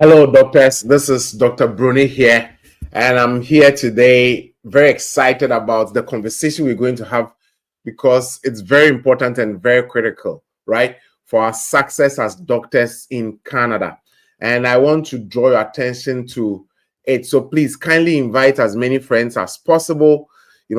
Hello, doctors. This is Dr. Bruni here, and I'm here today very excited about the conversation we're going to have because it's very important and very critical, right, for our success as doctors in Canada. And I want to draw your attention to it. So please kindly invite as many friends as possible,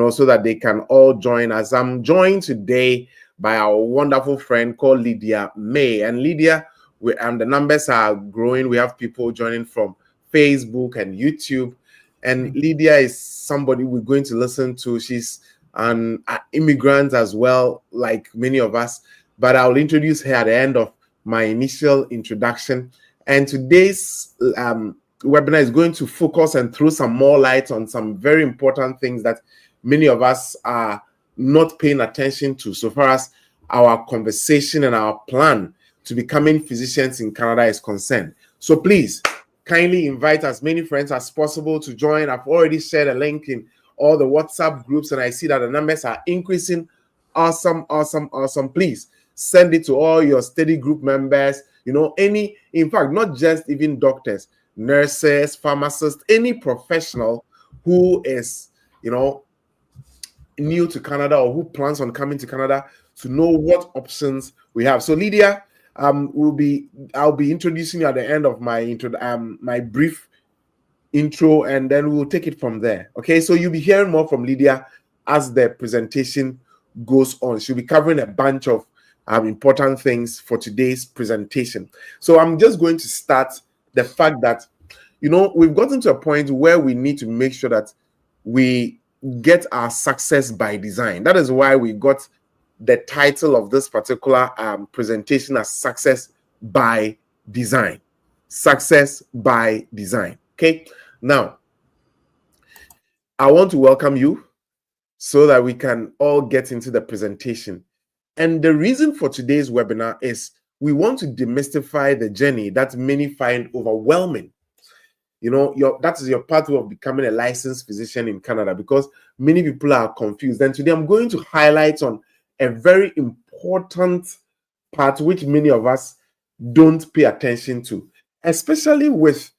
so that they can all join us. I'm joined today by our wonderful friend called Lydia May. And Lydia, the numbers are growing. We have people joining from Facebook and YouTube. And Lydia is somebody we're going to listen to. She's an immigrant as well, like many of us. But I'll introduce her at the end of my initial introduction. And today's webinar is going to focus and throw some more light on some very important things that many of us are not paying attention to so far as our conversation and our plan to becoming physicians in Canada is concerned. So please kindly invite as many friends as possible to join. I've already shared a link in all the WhatsApp groups, and I see that the numbers are increasing. Awesome. Please send it to all your study group members, in fact, not just even doctors, nurses, pharmacists, any professional who is, new to Canada or who plans on coming to Canada to know what options we have. So Lydia, I'll be introducing you at the end of my my brief intro, and then we'll take it from there. Okay, so you'll be hearing more from Lydia as the presentation goes on. She'll be covering a bunch of important things for today's presentation. So I'm just going to start the fact that we've gotten to a point where we need to make sure that we get our success by design. That is why we got the title of this particular presentation as Success by Design. Success by Design. Okay. Now, I want to welcome you so that we can all get into the presentation. And the reason for today's webinar is we want to demystify the journey that many find overwhelming. That is your pathway of becoming a licensed physician in Canada, because many people are confused. And today I'm going to highlight on a very important part which many of us don't pay attention to, especially with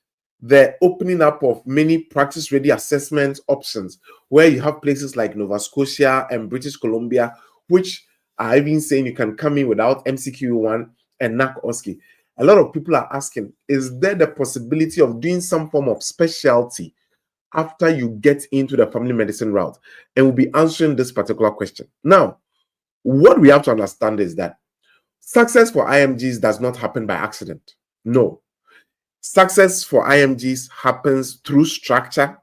the opening up of many practice-ready assessment options, where you have places like Nova Scotia and British Columbia, which are even saying you can come in without MCQ1 and NAC-OSCE. A lot of people are asking, is there the possibility of doing some form of specialty after you get into the family medicine route? And we'll be answering this particular question. Now, what we have to understand is that success for IMGs does not happen by accident. No. Success for IMGs happens through structure,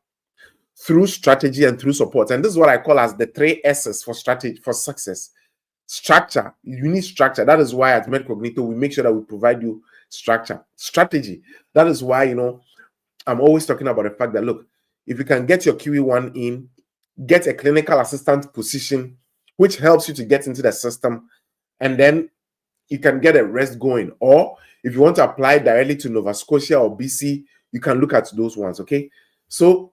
through strategy, and through support. And this is what I call as the 3 S's for strategy for success. Structure, you need structure. That is why at MedCognito we make sure that we provide you structure. Strategy, that is why I'm always talking about the fact that, look, if you can get your QE1 in, get a clinical assistant position, which helps you to get into the system, and then you can get a rest going. Or if you want to apply directly to Nova Scotia or BC, you can look at those ones. Okay, so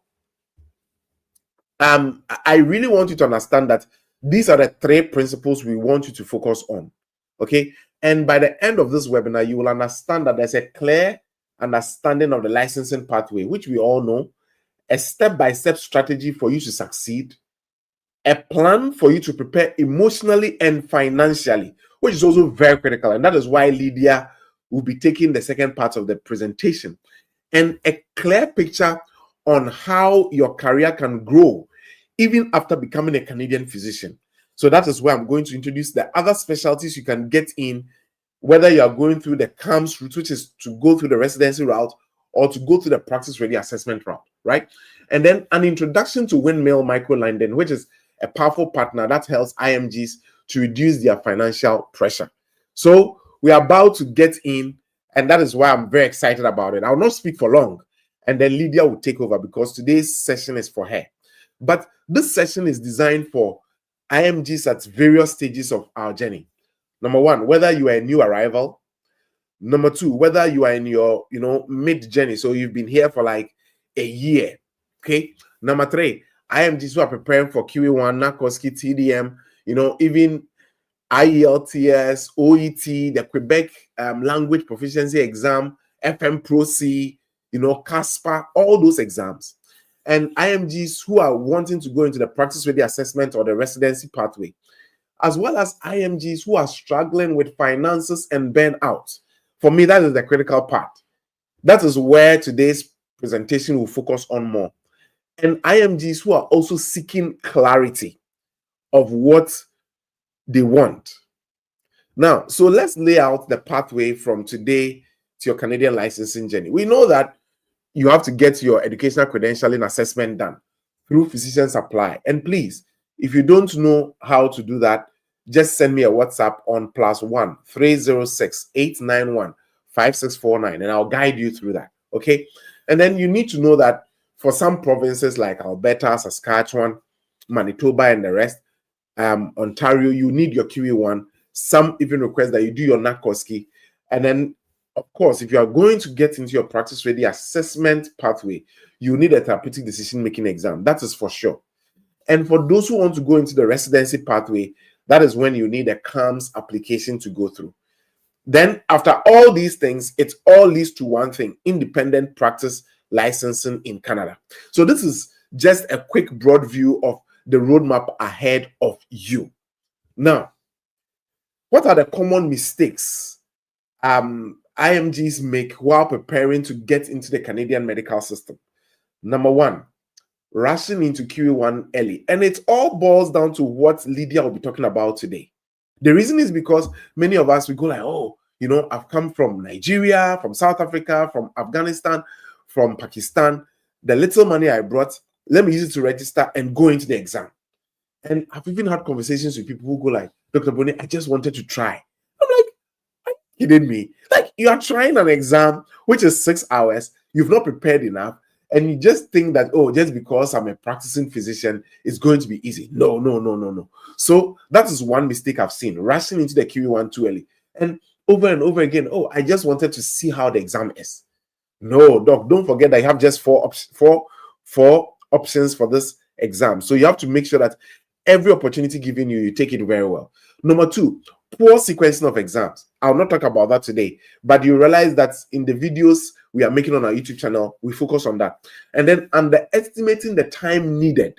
I really want you to understand that these are the 3 principles we want you to focus on. Okay, and by the end of this webinar, you will understand that there's a clear understanding of the licensing pathway, which we all know, a step-by-step strategy for you to succeed, a plan for you to prepare emotionally and financially, which is also very critical. And that is why Lydia will be taking the second part of the presentation, and a clear picture on how your career can grow even after becoming a Canadian physician. So that is where I'm going to introduce the other specialties you can get in, whether you are going through the CAMS route, which is to go through the residency route, or to go through the practice-ready assessment route, right? And then an introduction to Windmill Microlending, which is a powerful partner that helps IMGs to reduce their financial pressure. So we are about to get in, and that is why I'm very excited about it. I'll not speak for long, and then Lydia will take over because today's session is for her. But this session is designed for IMGs at various stages of our journey. Number 1, whether you are a new arrival. Number 2, whether you are in your mid journey, so you've been here for like a year. Okay. Number 3, IMGs who are preparing for QE1, NAC-OSCE, TDM, even IELTS, OET, the Quebec language proficiency exam, FM Pro C, CASPA, all those exams. And IMGs who are wanting to go into the practice ready assessment or the residency pathway, as well as IMGs who are struggling with finances and burnout. For me, that is the critical part. That is where today's presentation will focus on more. And IMGs who are also seeking clarity of what they want. Now, so let's lay out the pathway from today to your Canadian licensing journey. We know that you have to get your educational credentialing assessment done through Physician Supply. And please, if you don't know how to do that, just send me a WhatsApp on +1 306 891 5649 and I'll guide you through that. Okay. And then you need to know that for some provinces like Alberta, Saskatchewan, Manitoba, and the rest, Ontario, you need your QE1. Some even request that you do your NACOSKI. And then, of course, if you are going to get into your practice ready assessment pathway, you need a therapeutic decision-making exam. That is for sure. And for those who want to go into the residency pathway, that is when you need a CAMS application to go through. Then after all these things, it all leads to one thing: independent practice licensing in Canada. So this is just a quick broad view of the roadmap ahead of you. Now, what are the common mistakes IMGs make while preparing to get into the Canadian medical system? Number one, rushing into QE1 early. And it all boils down to what Lydia will be talking about today. The reason is because many of us, we go like, oh, I've come from Nigeria, from South Africa, from Afghanistan, from Pakistan. The little money I brought, let me use it to register and go into the exam. And I've even had conversations with people who go like, Dr. Boni, I just wanted to try. I'm like, are you kidding me? Like, you are trying an exam, which is 6 hours. You've not prepared enough. And you just think that, oh, just because I'm a practicing physician, it's going to be easy. No. So that is one mistake I've seen, rushing into the QE1 too early. And over again, oh, I just wanted to see how the exam is. No, doc, don't forget that you have just four options for this exam. So you have to make sure that every opportunity given you, you take it very well. Number two, poor sequencing of exams. I'll not talk about that today, but you realize that in the videos we are making on our YouTube channel, we focus on that. And then underestimating the time needed.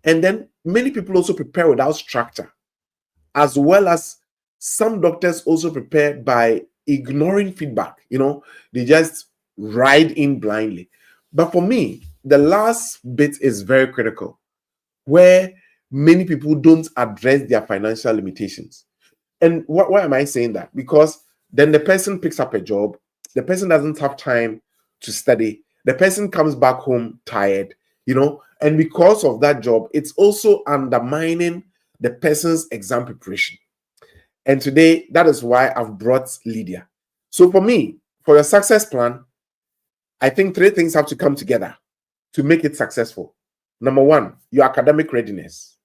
And then many people also prepare without structure, as well as some doctors also prepare by ignoring feedback. They just ride in blindly. But for me, the last bit is very critical, where many people don't address their financial limitations. And why am I saying that? Because then the person picks up a job, the person doesn't have time to study, the person comes back home tired, and because of that job, it's also undermining the person's exam preparation. And today, that is why I've brought Lydia. So for me, for your success plan, I think 3 things have to come together to make it successful. Number 1, your academic readiness.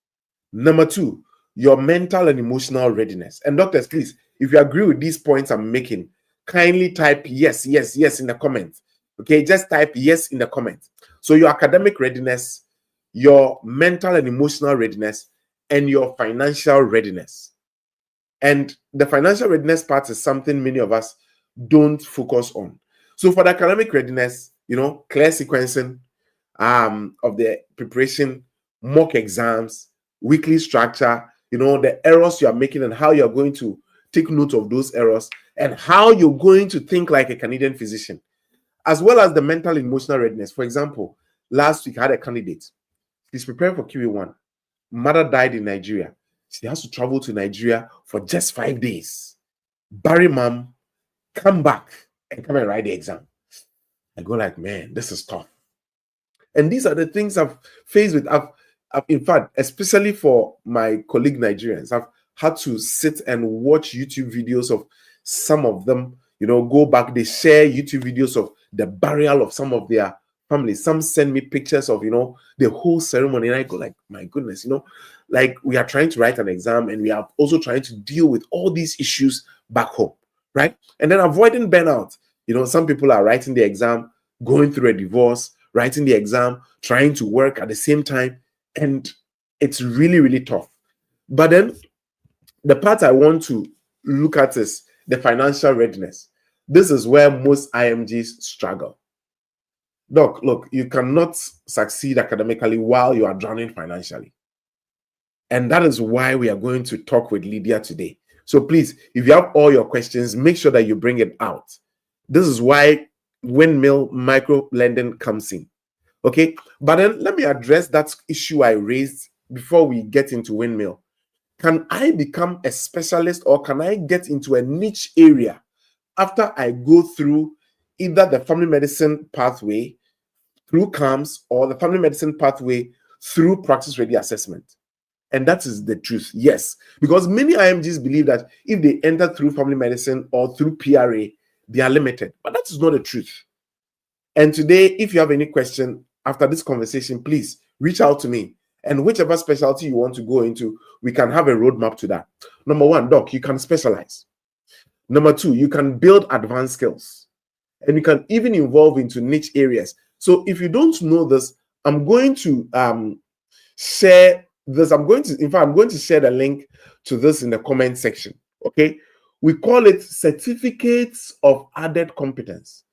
Number 2, your mental and emotional readiness. And doctors, please, if you agree with these points I'm making, kindly type yes in the comments. Okay, just type yes in the comments. So your academic readiness, your mental and emotional readiness, and your financial readiness. And the financial readiness part is something many of us don't focus on. So for the academic readiness, clear sequencing of the preparation, mock exams, weekly structure, the errors you are making and how you're going to take note of those errors and how you're going to think like a Canadian physician, as well as the mental and emotional readiness. For example, last week I had a candidate. He's preparing for QA1. Mother died in Nigeria. She has to travel to Nigeria for just 5 days. Bury mom, come back and come and write the exam. I go like, man, this is tough. And these are the things I've faced with. I've in fact, especially for my colleague Nigerians, I've had to sit and watch YouTube videos of some of them, go back. They share YouTube videos of the burial of some of their families. Some send me pictures of, the whole ceremony. And I go like, my goodness, like we are trying to write an exam and we are also trying to deal with all these issues back home, right? And then avoiding burnout. Some people are writing the exam, going through a divorce, writing the exam, trying to work at the same time. And it's really, really tough. But then the part I want to look at is the financial readiness. This is where most IMGs struggle. Doc, look, you cannot succeed academically while you are drowning financially. And that is why we are going to talk with Lydia today. So please, if you have all your questions, make sure that you bring it out. This is why Windmill Microlending comes in. Okay, but then let me address that issue I raised before we get into Windmill. Can I become a specialist, or can I get into a niche area after I go through either the family medicine pathway through CAMS or the family medicine pathway through practice ready assessment? And that is the truth, yes. Because many IMGs believe that if they enter through family medicine or through PRA, they are limited. But that is not the truth. And today, if you have any question after this conversation, please reach out to me. And whichever specialty you want to go into, we can have a roadmap to that. Number one, Doc, you can specialize. Number two, you can build advanced skills. And you can even evolve into niche areas. So if you don't know this, I'm going to share this. I'm going to share the link to this in the comment section. Okay. We call it certificates of added competence.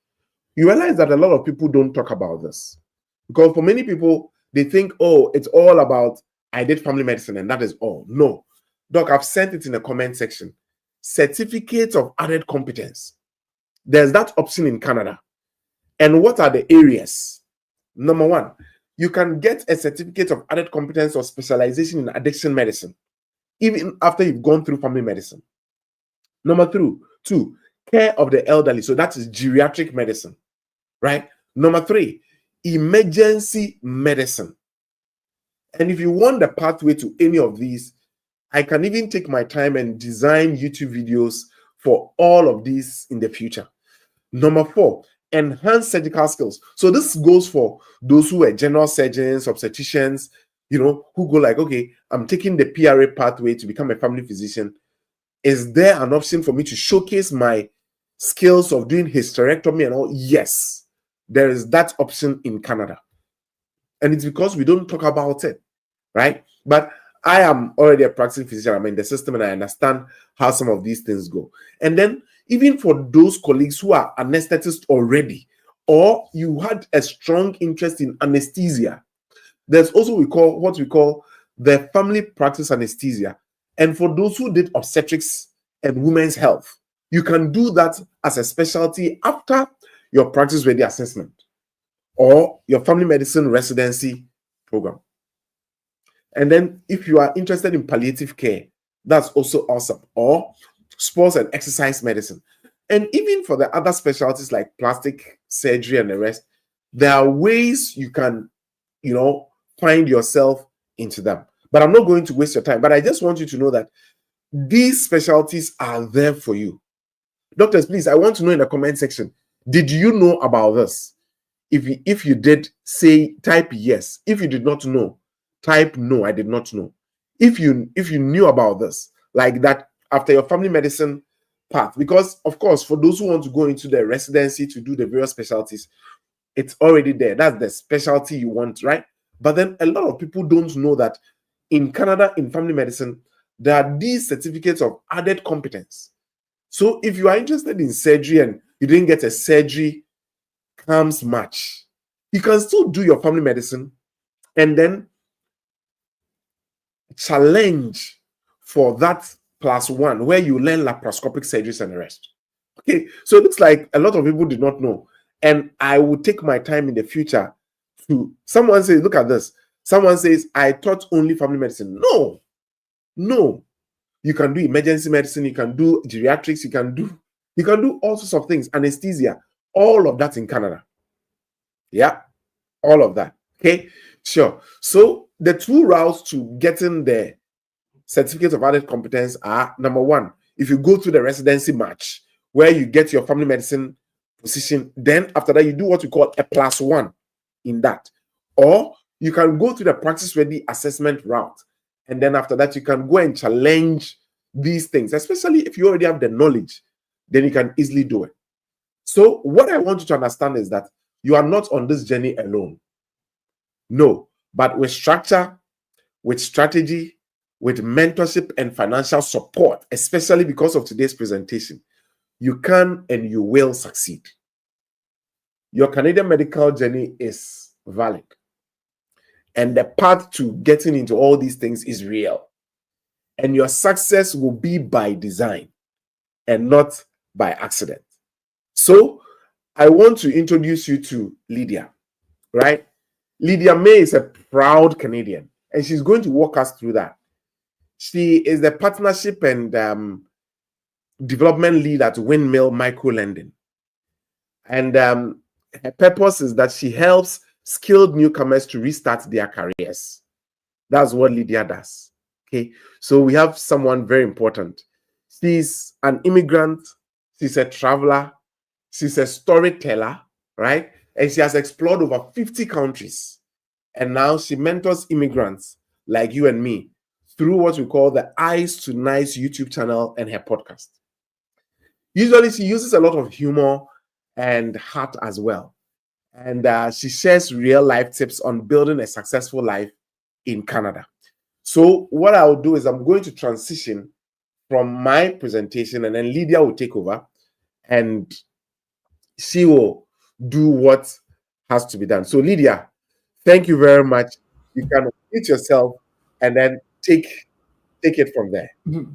You realize that a lot of people don't talk about this, because for many people, they think, oh, it's all about I did family medicine and that is all. No. Doc, I've sent it in the comment section. Certificates of added competence. There's that option in Canada. And what are the areas? Number one, you can get a certificate of added competence or specialization in addiction medicine, even after you've gone through family medicine. Number two, care of the elderly. So that is geriatric medicine, right? Number three, emergency medicine. And if you want the pathway to any of these, I can even take my time and design YouTube videos for all of these in the future. Number four, enhanced surgical skills. So this goes for those who are general surgeons, obstetricians, who go like, okay, I'm taking the PRA pathway to become a family physician. Is there an option for me to showcase my skills of doing hysterectomy and all? Yes, there is that option in Canada. And it's because we don't talk about it, right? But I am already a practicing physician. I'm in the system and I understand how some of these things go. And then even for those colleagues who are anesthetists already, or you had a strong interest in anesthesia, there's also what we call the family practice anesthesia. And for those who did obstetrics and women's health, you can do that as a specialty after your practice ready assessment or your family medicine residency program. And then if you are interested in palliative care, that's also awesome. Or sports and exercise medicine. And even for the other specialties like plastic surgery and the rest, there are ways you can, find yourself into them. But I'm not going to waste your time. But I just want you to know that these specialties are there for you. Doctors, please, I want to know in the comment section, did you know about this? If you did, say, type yes. If you did not know, type no, I did not know. If you knew about this, like that after your family medicine path, because of course, for those who want to go into the residency to do the various specialties, it's already there. That's the specialty you want, right? But then a lot of people don't know that in Canada, in family medicine, there are these certificates of added competence. So if you are interested in surgery and you didn't get a surgery CAMS match, you can still do your family medicine and then challenge for that +1 where you learn laparoscopic surgeries and the rest. Okay, so it looks like a lot of people did not know. And I will take my time in the future to, someone says, look at this. Someone says, I taught only family medicine. No. You can do emergency medicine, you can do geriatrics, you can do all sorts of things, anesthesia, all of that in Canada. Yeah, all of that. Okay, sure. So the two routes to getting the certificate of added competence are, number one, if you go through the residency match where you get your family medicine position, then after that you do what we call a +1 in that, or you can go through the practice ready assessment route, and then after that you can go and challenge these things, especially if you already have the knowledge, then you can easily do it. So what I want you to understand is that you are not on this journey alone. No, but with structure, with strategy, with mentorship and financial support, especially because of today's presentation, you can and you will succeed. Your Canadian medical journey is valid. And the path to getting into all these things is real. And your success will be by design and not by accident. So I want to introduce you to Lydia, right? Lydia May is a proud Canadian, and she's going to walk us through that. She is the partnership and development lead at Windmill Microlending. And her purpose is that she helps skilled newcomers to restart their careers. That's what Lydia does. Okay, so we have someone very important. She's an immigrant, she's a traveler, she's a storyteller, right? And she has explored over 50 countries. And now she mentors immigrants like you and me through what we call the Eyes to Nice YouTube channel and her podcast. Usually she uses a lot of humor and heart as well. And she shares real life tips on building a successful life in Canada. So what I'll do is I'm going to transition from my presentation, and then Lydia will take over and she will do what has to be done. So Lydia, thank you very much. You can meet yourself and then take it from there.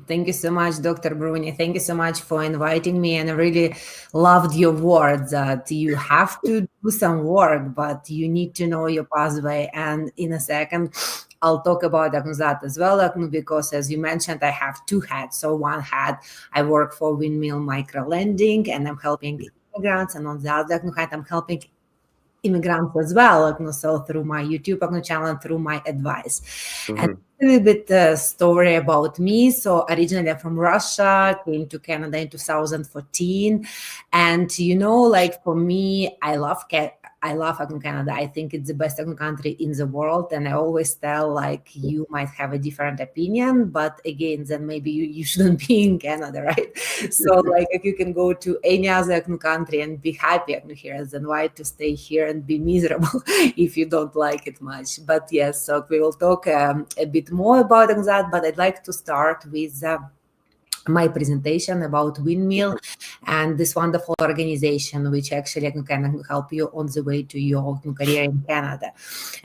Thank you so much, Dr. Bruni. Thank you so much for inviting me. And I really loved your words that you have to do some work, but you need to know your pathway. And in a second, I'll talk about that as well, because as you mentioned, I have two hats. So one hat, I work for Windmill Microlending and I'm helping immigrants. And on the other hat, I'm helping immigrants as well, so through my YouTube channel and through my advice. And a little bit story about me. So originally I'm from Russia, came to Canada in 2014. And, for me, I love Canada. I think it's the best country in the world. And I always tell, you might have a different opinion, but again, then maybe you shouldn't be in Canada, right? So if you can go to any other country and be happy here, then why to stay here and be miserable if you don't like it much? But yes, so we will talk a bit more about that, but I'd like to start with my presentation about Windmill and this wonderful organization, which actually can help you on the way to your career in Canada.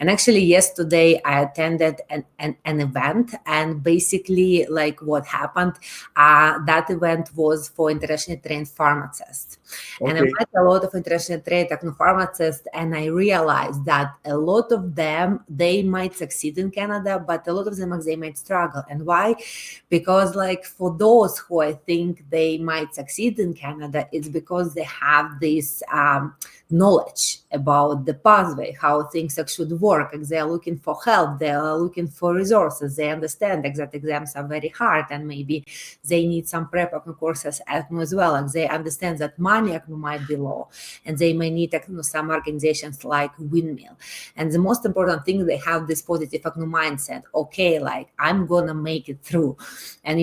And actually, yesterday I attended an event, and basically, what happened, that event was for internationally trained pharmacists. Okay. And I met a lot of internationally trained pharmacists, and I realized that a lot of them, they might succeed in Canada, but a lot of them, they might struggle. And why? Because for those who I think they might succeed in Canada, it's because they have this knowledge about the pathway, how things should work. They're looking for help, they are looking for resources, they understand that exams are very hard and maybe they need some prep courses as well. They understand that money might be low and they may need some organizations like Windmill. And the most important thing, they have this positive mindset. Okay, I'm gonna make it through. And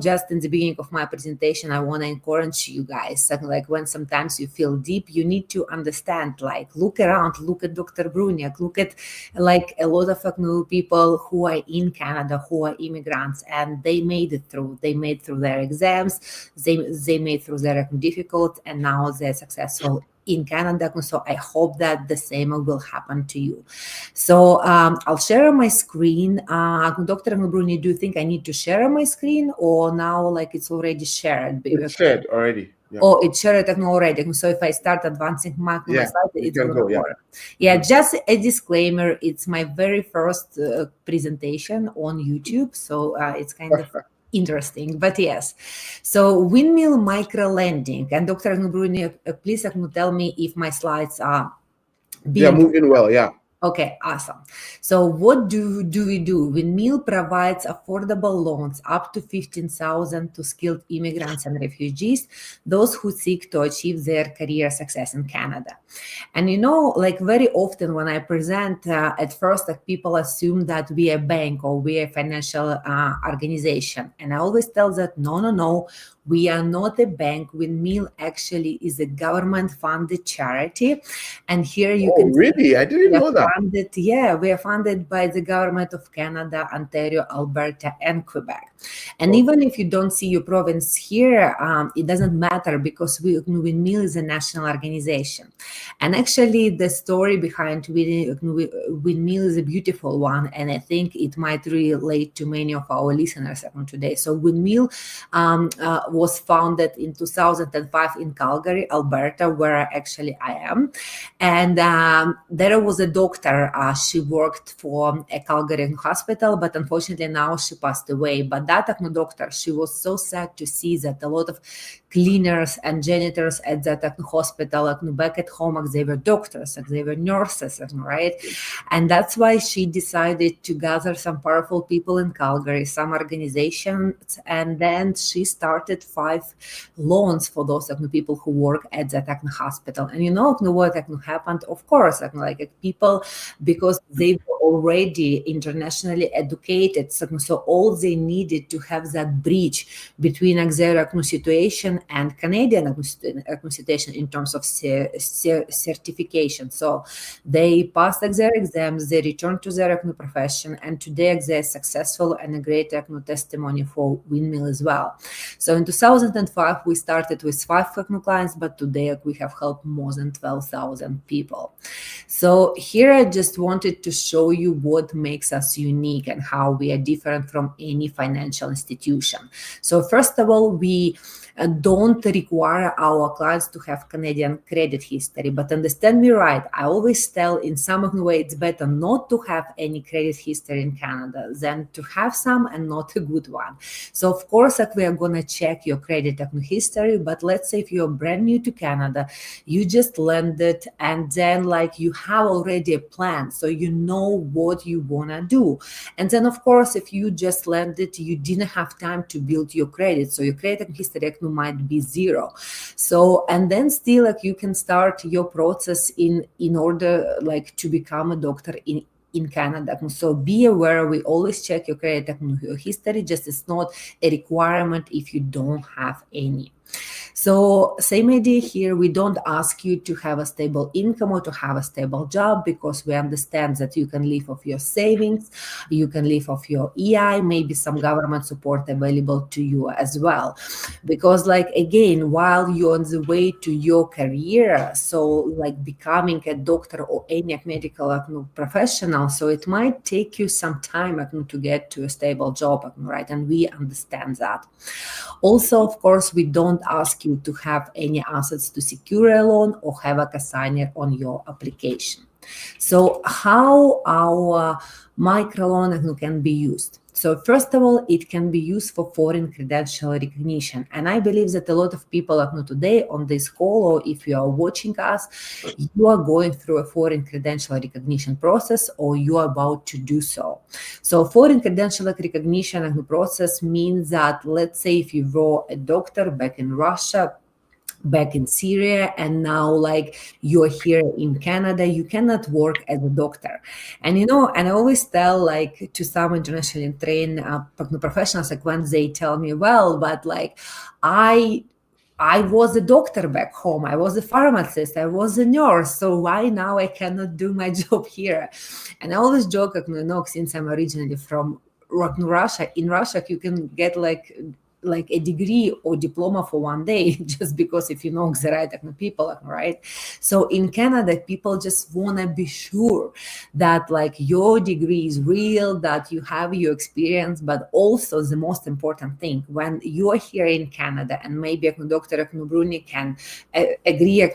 just in the beginning of my presentation, I want to encourage you guys, when sometimes you feel deep, you need to understand, look around, look at Dr. Bruniak, look at a lot of people who are in Canada, who are immigrants, and they made it through. They made through their exams, they made through their difficult, and now they're successful in Canada. So I hope that the same will happen to you. So I'll share my screen. Dr. Bruni, do you think I need to share my screen, or now it's already shared? It's shared already. Yeah. Oh, it's shared already. So if I start advancing my slide, it's going to work. Yeah, just a disclaimer. It's my very first presentation on YouTube. So it's kind of interesting, but yes. So Windmill Microlending, and Dr. Bruni, please tell me if my slides are being moving well. Yeah. Okay, awesome. So what do we do? Windmill provides affordable loans up to $15,000 to skilled immigrants and refugees, those who seek to achieve their career success in Canada. And very often when I present, at first people assume that we are a bank or we are a financial organization. And I always tell that no, we are not a bank. Windmill actually is a government-funded charity. And here you can really? I didn't know that. We are funded by the government of Canada, Ontario, Alberta, and Quebec. And even if you don't see your province here, it doesn't matter, because Windmill is a national organization. And actually, the story behind Windmill is a beautiful one, and I think it might relate to many of our listeners today. So Windmill was founded in 2005 in Calgary, Alberta, where actually I am. And there was a doctor. She worked for a Calgary hospital, but unfortunately now she passed away. But that doctor, she was so sad to see that a lot of cleaners and janitors at that hospital back at home, they were doctors, they were nurses, right? And that's why she decided to gather some powerful people in Calgary, some organizations, and then she started 5 loans for those people who work at that hospital. And you know what happened? Of course, like people, because they were already internationally educated, so all they needed to have that bridge between their situation and Canadian situation in terms of certification. So they passed their exams, they returned to their profession, and today they're successful and a great testimony for Windmill as well. So in 2005, we started with 5 clients, but today we have helped more than 12,000 people. So here I just wanted to show you what makes us unique and how we are different from any financial institution. So first of all, we don't require our clients to have Canadian credit history, but understand me right, I always tell in some way it's better not to have any credit history in Canada than to have some and not a good one. So of course, we are going to check your credit history, but let's say if you're brand new to Canada, you just landed, and then you have already a plan, so you know what you want to do. And then of course, if you just landed, you didn't have time to build your credit, so your credit history might be 0. So, and then still you can start your process in order to become a doctor in Canada. So be aware, we always check your credit history, just it's not a requirement if you don't have any. So same idea here, we don't ask you to have a stable income or to have a stable job, because we understand that you can live off your savings, you can live off your EI, maybe some government support available to you as well. Because again, while you're on the way to your career, so becoming a doctor or any medical professional, so it might take you some time to get to a stable job, right? And we understand that. Also, of course, we don't ask you to have any assets to secure a loan or have a consignor on your application. So how our microloan can be used? So first of all, it can be used for foreign credential recognition. And I believe that a lot of people today on this call, or if you are watching us, you are going through a foreign credential recognition process, or you are about to do so. So foreign credential recognition process means that, let's say if you were a doctor back in Russia, back in Syria, and now you're here in Canada, you cannot work as a doctor. And and I always tell to some internationally trained professionals, when they tell me, well, but I was a doctor back home, I was a pharmacist, I was a nurse, so why now I cannot do my job here? And I always joke, since I'm originally from Russia, in Russia you can get a degree or diploma for one day, just because if you know the right people, right? So in Canada, people just want to be sure that your degree is real, that you have your experience, but also the most important thing, when you are here in Canada, and maybe Dr. Bruni can agree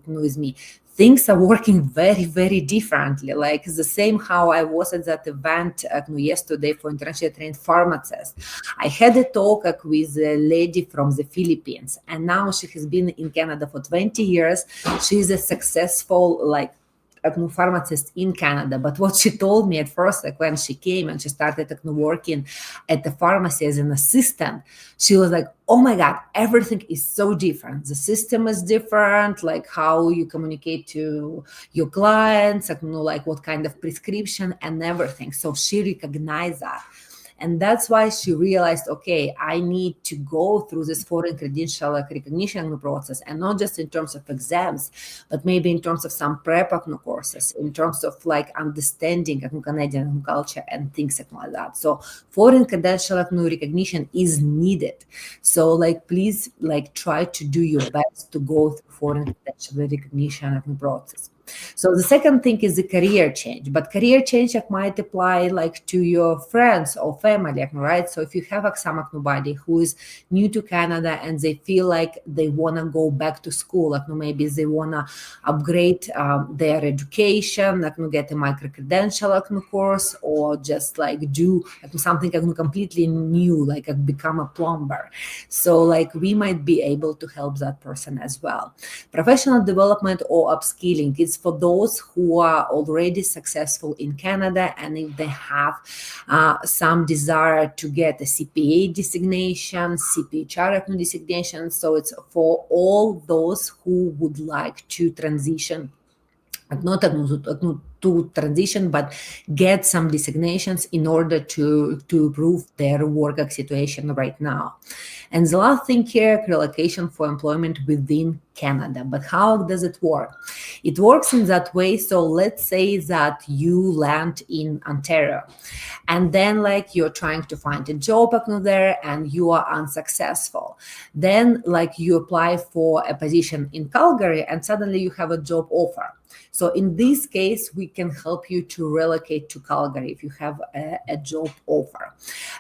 with me, things are working very, very differently. The same how I was at that event yesterday for internationally trained pharmacists. I had a talk with a lady from the Philippines, and now she has been in Canada for 20 years. She's a successful pharmacist in Canada. But what she told me at first, when she came and she started working at the pharmacy as an assistant, she was like, oh my God, everything is so different. The system is different, how you communicate to your clients, what kind of prescription and everything. So she recognized that. And that's why she realized, okay, I need to go through this foreign credential recognition process, and not just in terms of exams, but maybe in terms of some prep courses, in terms of like understanding Canadian culture and things like that. So foreign credential recognition is needed. So like, please like try to do your best to go through foreign credential recognition process. So the second thing is the career change, but career change might apply like to your friends or family, right? So if you have somebody who is new to Canada and they feel like they want to go back to school, like maybe they want to upgrade their education, like get a micro credential course, or just like do something completely new, like become a plumber. So like we might be able to help that person as well. Professional development or upskilling is for those who are already successful in Canada, and if they have some desire to get a CPA designation, CPHR designation. So it's for all those who would like to transition, not to transition, but get some designations in order to improve their work situation right now. And the last thing here, relocation for employment within Canada. But how does it work? It works in that way. So let's say that you land in Ontario, and then like you're trying to find a job there and you are unsuccessful. Then like you apply for a position in Calgary and suddenly you have a job offer. So in this case, we can help you to relocate to Calgary if you have a job offer.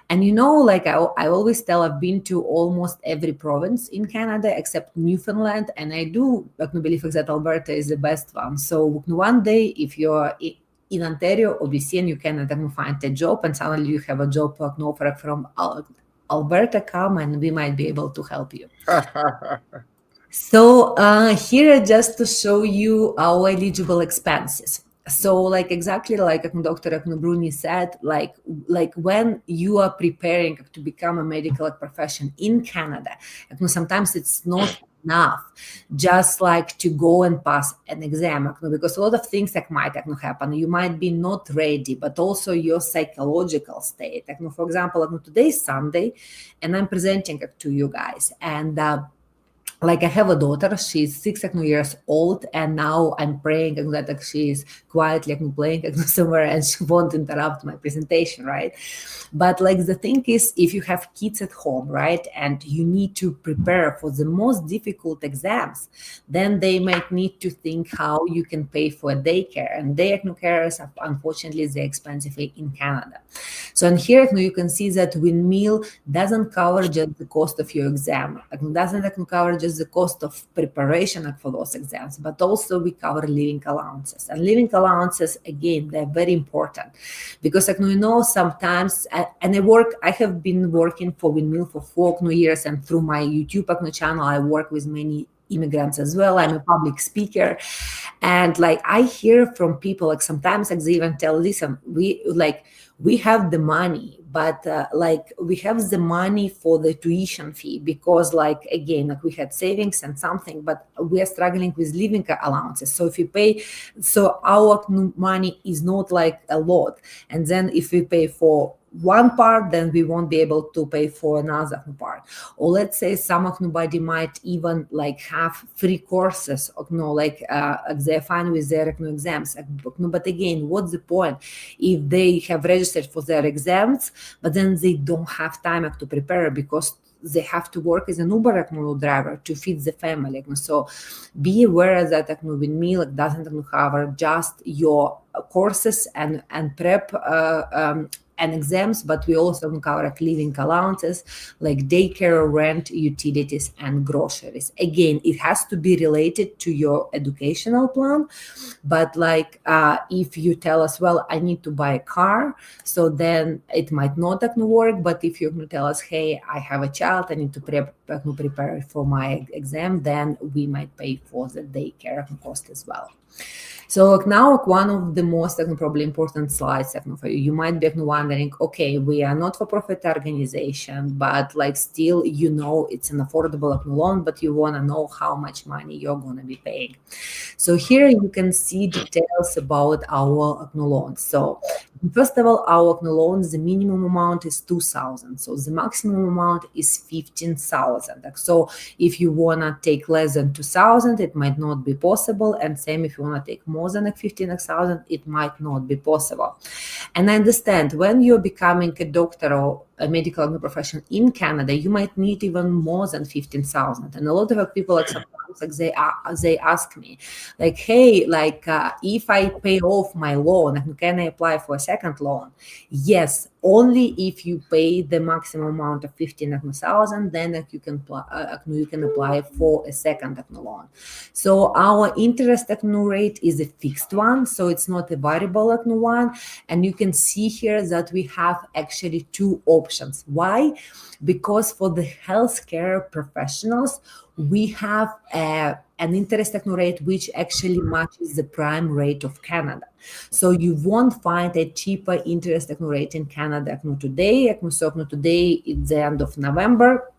And like I always tell, I've been to almost every province in Canada except Newfoundland, and I do believe that Alberta is the best one. So one day, if you're in Ontario or BC and you can find a job and suddenly you have a job offer from Alberta, come and we might be able to help you. So here just to show you our eligible expenses. So like exactly like Dr. Bruni said, like when you are preparing to become a medical profession in Canada, sometimes it's not enough just like to go and pass an exam, because a lot of things might happen. You might be not ready, but also your psychological state. For example, today is Sunday and I'm presenting to you guys, and like I have a daughter, she's 6 years old, and now I'm praying that she is quietly playing somewhere and she won't interrupt my presentation, right? But like the thing is, if you have kids at home, right, and you need to prepare for the most difficult exams, then they might need to think how you can pay for a daycare, and daycare is unfortunately they're expensive in Canada. So in here you can see that Windmill doesn't cover just the cost of your exam, it doesn't cover just the cost of preparation for those exams, but also we cover living allowances. And living allowances, again, they're very important because sometimes, and I have been working for Windmill for 4 years, and through my YouTube channel, I work with many immigrants as well. I'm a public speaker, and like I hear from people, like sometimes they even tell, listen, we have the money, but like we have the money for the tuition fee because like again, like we had savings and something, but we are struggling with living allowances. So if you pay, so our money is not like a lot, and then if we pay for one part, then we won't be able to pay for another part. Or let's say somebody might even like have free courses, like they're fine with their exams. But again, what's the point if they have registered for their exams, but then they don't have time to prepare because they have to work as an Uber driver to feed the family. So be aware that Windmill doesn't cover just your courses and prep and exams, but we also cover living allowances like daycare, rent, utilities, and groceries. Again, it has to be related to your educational plan. But like if you tell us, well, I need to buy a car, so then it might not work. But if you tell us, hey, I have a child, I need to prepare for my exam, then we might pay for the daycare cost as well. So now one of the most probably important slides for you. You might be wondering, okay, we are not for profit organization, but like still, it's an affordable loan, but you want to know how much money you're going to be paying. So here you can see details about our loans. So First of all, our loan, the minimum amount is 2,000. So the maximum amount is 15,000. So if you want to take less than 2,000, it might not be possible. And same if you want to take more than 15,000, it might not be possible. And I understand when you're becoming a doctor or a medical professional in Canada, you might need even more than 15,000. And a lot of people, like sometimes, like they ask me, like, hey, like if I pay off my loan, can I apply for a second loan? Yes, only if you pay the maximum amount of 15,000, then you can apply for a second loan. So our interest rate is a fixed one, so it's not a variable one. And you can see here that we have actually two options. Why? Because for the healthcare professionals, we have an interest rate which actually matches the prime rate of Canada. So you won't find a cheaper interest rate in Canada today. So today it's the end of November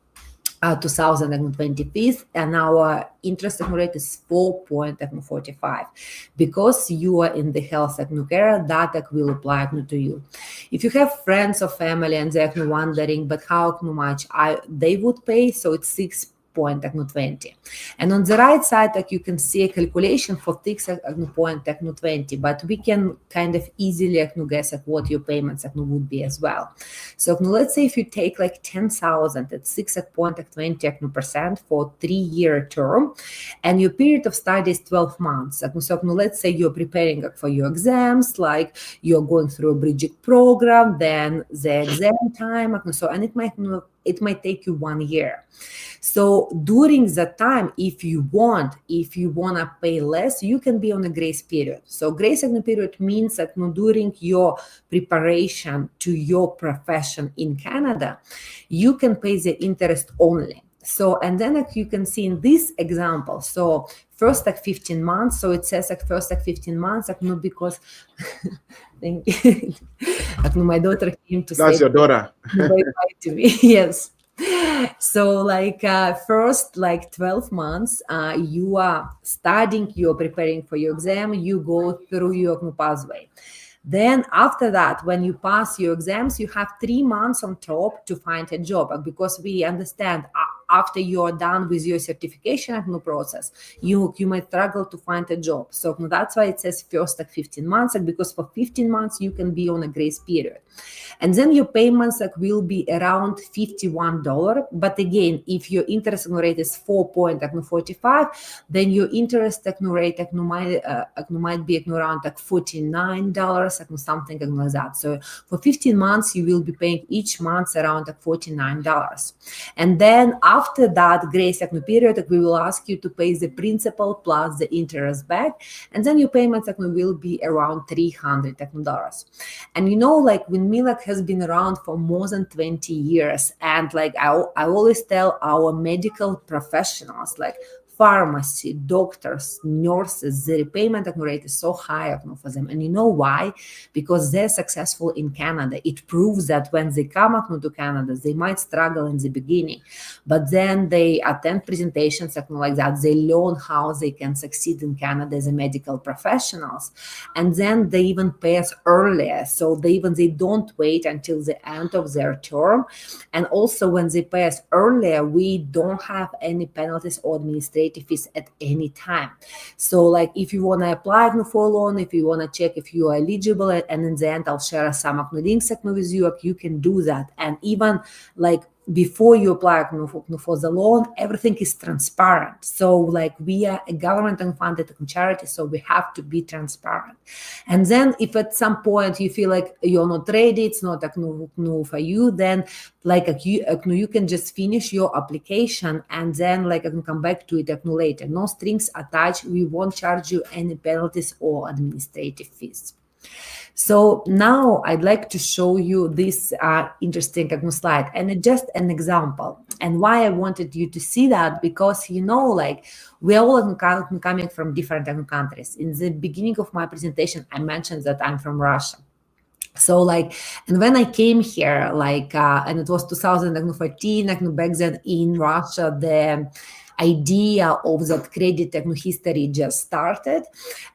2025, and our interest rate is 4.45. Because you are in the health care, that will apply to you. If you have friends or family and they're wondering, but how much they would pay, so it's 6.20. And on the right side, you can see a calculation for 6.20, but we can kind of easily guess what your payments would be as well. So let's say if you take like 10,000 at 6.20% for 3-year term, and your period of study is 12 months. So let's say you're preparing for your exams, like you're going through a bridging program, then the exam time, and it might take you 1 year. So during that time, if you want to pay less, you can be on a grace period. So grace period means that during your preparation to your profession in Canada, you can pay the interest only. So, and then you can see in this example, so first 15 months, so it says first 15 months, because thank you. My daughter came to say, that's your daughter. bye to me. Yes. So first 12 months, you are studying, you're preparing for your exam, you go through your pathway. Then after that, when you pass your exams, you have 3 months on top to find a job, because we understand after you're done with your certification process, you might struggle to find a job. So that's why it says first 15 months, because for 15 months you can be on a grace period. And then your payments will be around $51. But again, if your interest rate is 4.45, then your interest rate might be around $49, something like that. So for 15 months, you will be paying each month around $49. And then after that grace period, we will ask you to pay the principal plus the interest back, and then your payments will be around $300. And Windmill has been around for more than 20 years, and I always tell our medical professionals, pharmacy, doctors, nurses, the repayment rate is so high for them. And you know why? Because they're successful in Canada. It proves that when they come to Canada, they might struggle in the beginning, but then they attend presentations, something like that. They learn how they can succeed in Canada as a medical professionals. And then they even pay us earlier. So they don't wait until the end of their term. And also when they pay us earlier, we don't have any penalties or administrative fees at any time. So if you want to apply for a loan, if you want to check if you are eligible, and in the end I'll share some links with you, you can do that. And even before you apply for the loan, everything is transparent. So we are a government and funded charity, so we have to be transparent. And then if at some point you feel like you're not ready, it's not for you, then you can just finish your application, and then I can come back to it later. No strings attached. We won't charge you any penalties or administrative fees. So now I'd like to show you this interesting slide, and it's just an example. And why I wanted you to see that, because we're all coming from different countries. In the beginning of my presentation, I mentioned that I'm from Russia. So and when I came here, and it was 2014, back then in Russia, idea of that credit history just started.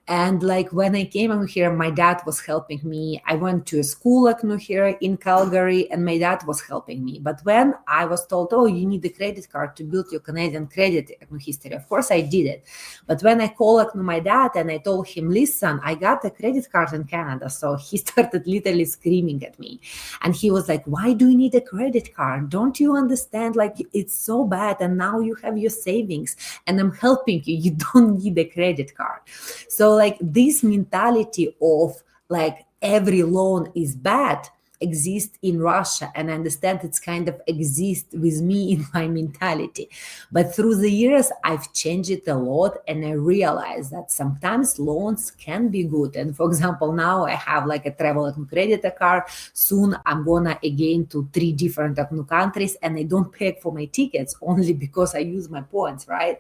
And like when I came here, my dad was helping me. I went to a school here in Calgary, and my dad was helping me. But when I was told, oh, you need a credit card to build your Canadian credit history, of course I did it. But when I called my dad and I told him, listen, I got a credit card in Canada. So he started literally screaming at me. And he was like, why do you need a credit card? Don't you understand? Like, it's so bad. And now you have your savings and I'm helping you. You don't need a credit card. So like this mentality of like every loan is bad exists in Russia, and I understand it's kind of exists with me in my mentality. But through the years, I've changed it a lot, and I realized that sometimes loans can be good. And for example, now I have like a travel and credit card. Soon I'm gonna again to 3 different countries, and I don't pay for my tickets only because I use my points, right?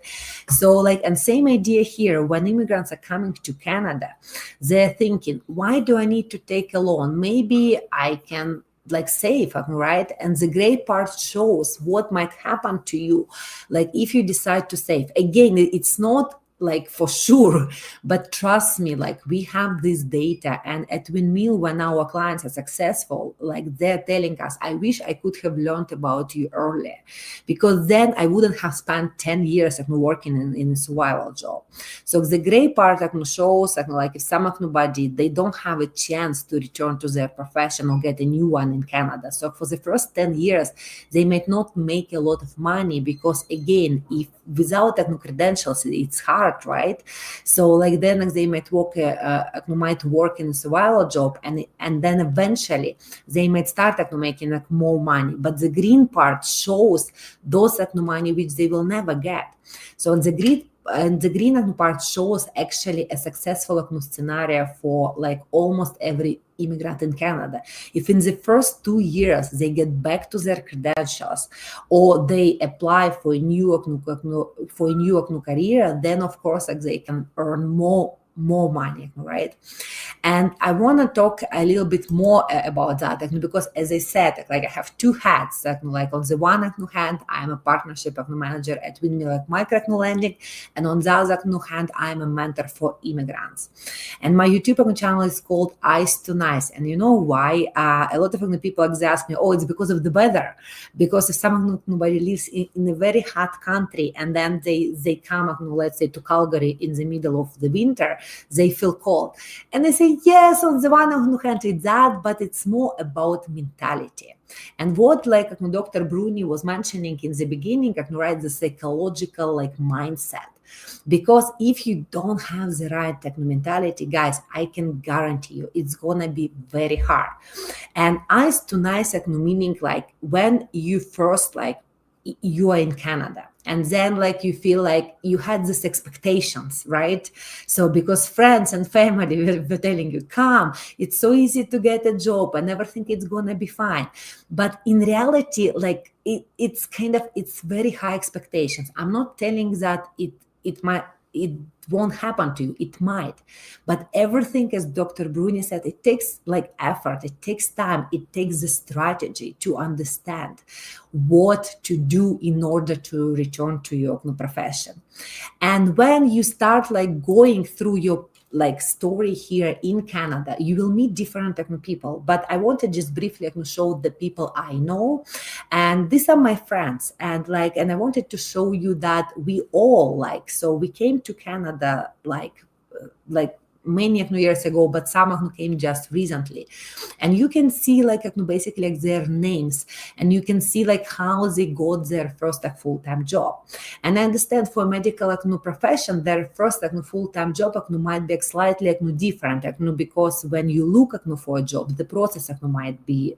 So like, and same idea here, when immigrants are coming to Canada, they're thinking, why do I need to take a loan? Maybe I can like save, right? And the great part shows what might happen to you, like if you decide to save. Again, it's not like for sure, but trust me, like we have this data, and at Windmill, when our clients are successful, like they're telling us, I wish I could have learned about you earlier, because then I wouldn't have spent 10 years working in a survival job. So the great part shows like if somebody, they don't have a chance to return to their profession or get a new one in Canada. So for the first 10 years, they might not make a lot of money, because again, if without credentials, it's hard, right? So like then they might work in a survival job, and then eventually they might start making more money. But the green part shows those money which they will never get. So the green part shows actually a successful scenario for like almost every immigrant in Canada. If in the first 2 years they get back to their credentials, or they apply for a new career, then of course like they can earn more money, right? And I want to talk a little bit more about that, because as I said, like I have 2 hats. Like on the one hand, I'm a partnership manager at Windmill Microlending, and on the other hand, I'm a mentor for immigrants. And my YouTube channel is called Eyes to Nice. And you know why? A lot of people ask me, oh, it's because of the weather. Because if somebody lives in a very hot country, and then they come, let's say, to Calgary in the middle of the winter, they feel cold. And I say, yes, on the one hand, it's that, but it's more about mentality. And what like Dr. Bruni was mentioning in the beginning, right, the psychological like mindset. Because if you don't have the right mentality, guys, I can guarantee you it's gonna be very hard. And Eyes to Nice meaning like when you first like you are in Canada, and then like you feel like you had these expectations, right? So because friends and family were telling you, come, it's so easy to get a job, I never think it's gonna be fine. But in reality, like it's very high expectations. I'm not telling that it won't happen to you. It might. But everything, as Dr. Bruni said, it takes like effort, it takes time, it takes the strategy to understand what to do in order to return to your profession. And when you start like going through your like story here in Canada, you will meet different people. But I want to just briefly show the people I know, and these are my friends. And I wanted to show you that we all so we came to Canada like many years ago, but some who came just recently. And you can see basically their names, and you can see how they got their first full-time job. And I understand for medical profession, their first full-time job might be slightly different, because when you look for a job, the process might be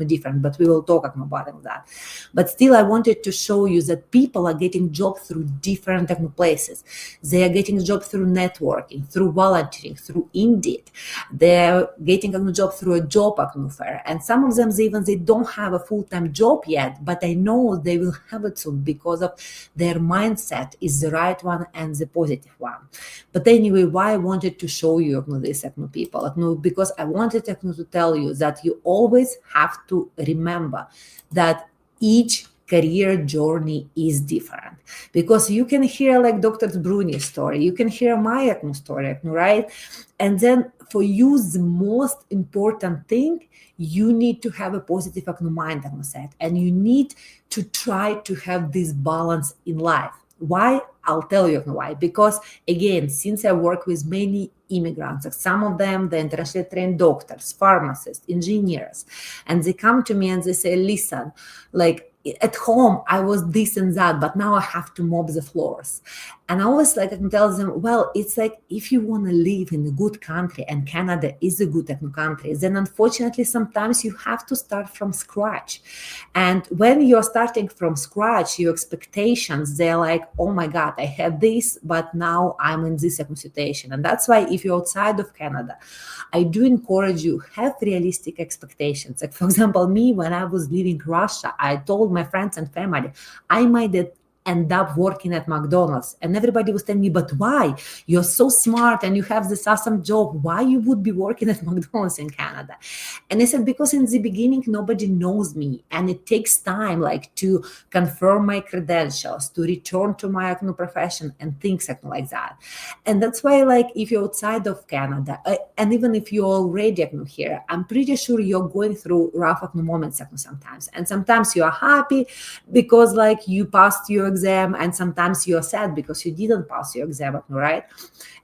different, but we will talk about that. But still, I wanted to show you that people are getting jobs through different places. They are getting jobs through networking, through volunteering, through Indeed. They're getting a job through a job fair. And some of them, they don't have a full-time job yet, but I know they will have it soon because of their mindset is the right one and the positive one. But anyway, why I wanted to show you this people? Because I wanted to tell you that you always have to remember that each career journey is different, because you can hear like Dr. Bruni's story, you can hear my story, right? And then for you, the most important thing, you need to have a positive mind, and you need to try to have this balance in life. Why? I'll tell you why. Because again, since I work with many immigrants, like some of them, they're internationally trained doctors, pharmacists, engineers, and they come to me and they say, listen, like at home I was this and that, but now I have to mop the floors. And I always like I can tell them, well, it's like if you want to live in a good country, and Canada is a good country, then unfortunately sometimes you have to start from scratch. And when you're starting from scratch, your expectations, they're like, oh my God, I had this, but now I'm in this situation. And that's why if you're outside of Canada, I do encourage you, have realistic expectations. Like for example, me, when I was leaving Russia, I told my friends and family, I might end up working at McDonald's. And everybody was telling me, but why? You're so smart and you have this awesome job. Why you would be working at McDonald's in Canada? And I said, because in the beginning, nobody knows me. And it takes time like to confirm my credentials, to return to my profession and things like that. And that's why, like, if you're outside of Canada, and even if you're already here, I'm pretty sure you're going through rough moments sometimes. And sometimes you are happy because like you passed your exam, and sometimes you're sad because you didn't pass your exam, right?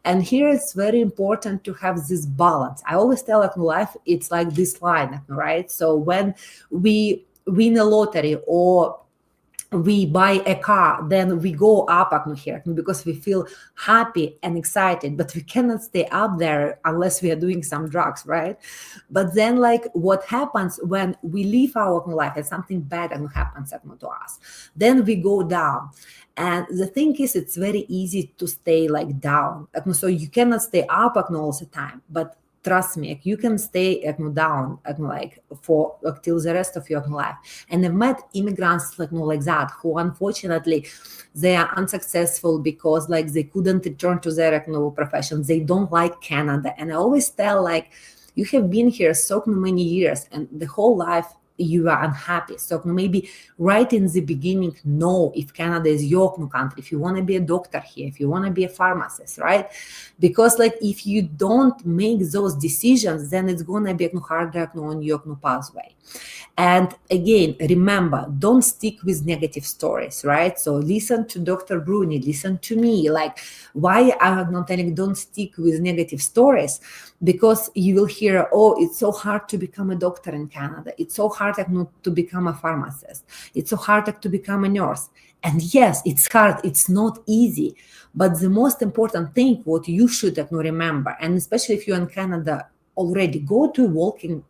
And here it's very important to have this balance. I always tell life, it's like this line, right? So when we win a lottery or we buy a car, then we go up here because we feel happy and excited, but we cannot stay up there unless we are doing some drugs, right? But then like what happens when we live our life and something bad happens to us, then we go down. And the thing is, it's very easy to stay like down. So you cannot stay up all the time, but trust me, you can stay down like for till the rest of your life. And I've met immigrants like that who unfortunately they are unsuccessful because like they couldn't return to their profession. They don't like Canada. And I always tell like, you have been here so many years and the whole life you are unhappy. So maybe right in the beginning, know if Canada is your country, if you want to be a doctor here, if you want to be a pharmacist, right? Because like if you don't make those decisions, then it's going to be harder on your pathway. And again, remember, don't stick with negative stories, right? So listen to Dr. Bruni, listen to me. Like, why I'm not telling don't stick with negative stories? Because you will hear, oh, it's so hard to become a doctor in Canada. It's so hard to become a pharmacist. It's so hard to become a nurse. And yes, it's hard. It's not easy. But the most important thing, what you should remember, and especially if you're in Canada already, go to a walking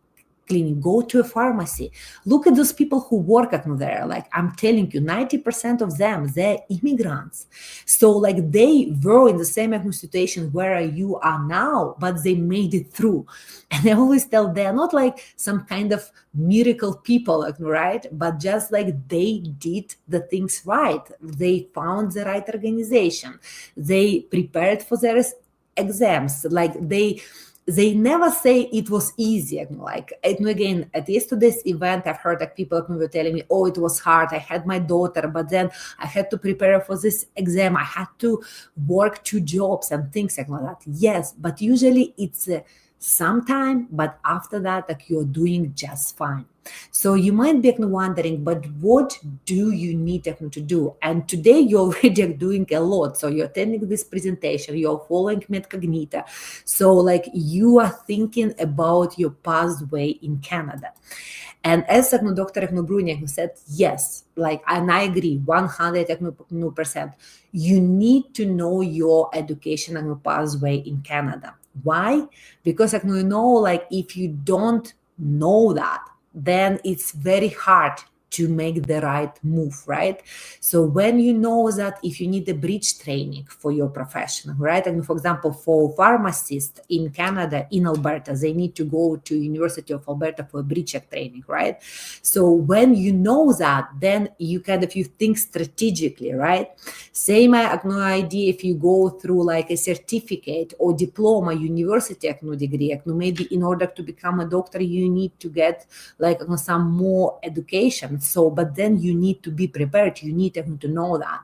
clinic, go to a pharmacy, look at those people who work there. Like I'm telling you, 90% of them, they're immigrants. So like they were in the same situation where you are now, but they made it through. And I always tell they're not like some kind of miracle people, right? But just like they did the things right. They found the right organization. They prepared for their exams. Like they never say it was easy. Like, again, at yesterday's event, I've heard that people were telling me, oh, it was hard. I had my daughter, but then I had to prepare for this exam. I had to work 2 jobs and things like that. Yes, but usually it's some time, but after that, like you're doing just fine. So you might be wondering, but what do you need to do? And today you're already doing a lot. So you're attending this presentation, you're following MedCognito. So like you are thinking about your pathway in Canada. And as Dr. Bruni said, yes, like, and I agree 100%. You need to know your education and pathway in Canada. Why? Because like, like if you don't know that, then it's very hard to make the right move, right? So when you know that if you need a bridge training for your profession, right? And for example, for pharmacists in Canada, in Alberta, they need to go to University of Alberta for a bridge training, right? So when you know that, then you you think strategically, right? Same idea if you go through like a certificate or diploma, university degree, maybe in order to become a doctor, you need to get like some more education requirements. So, but then you need to be prepared. You need to know that.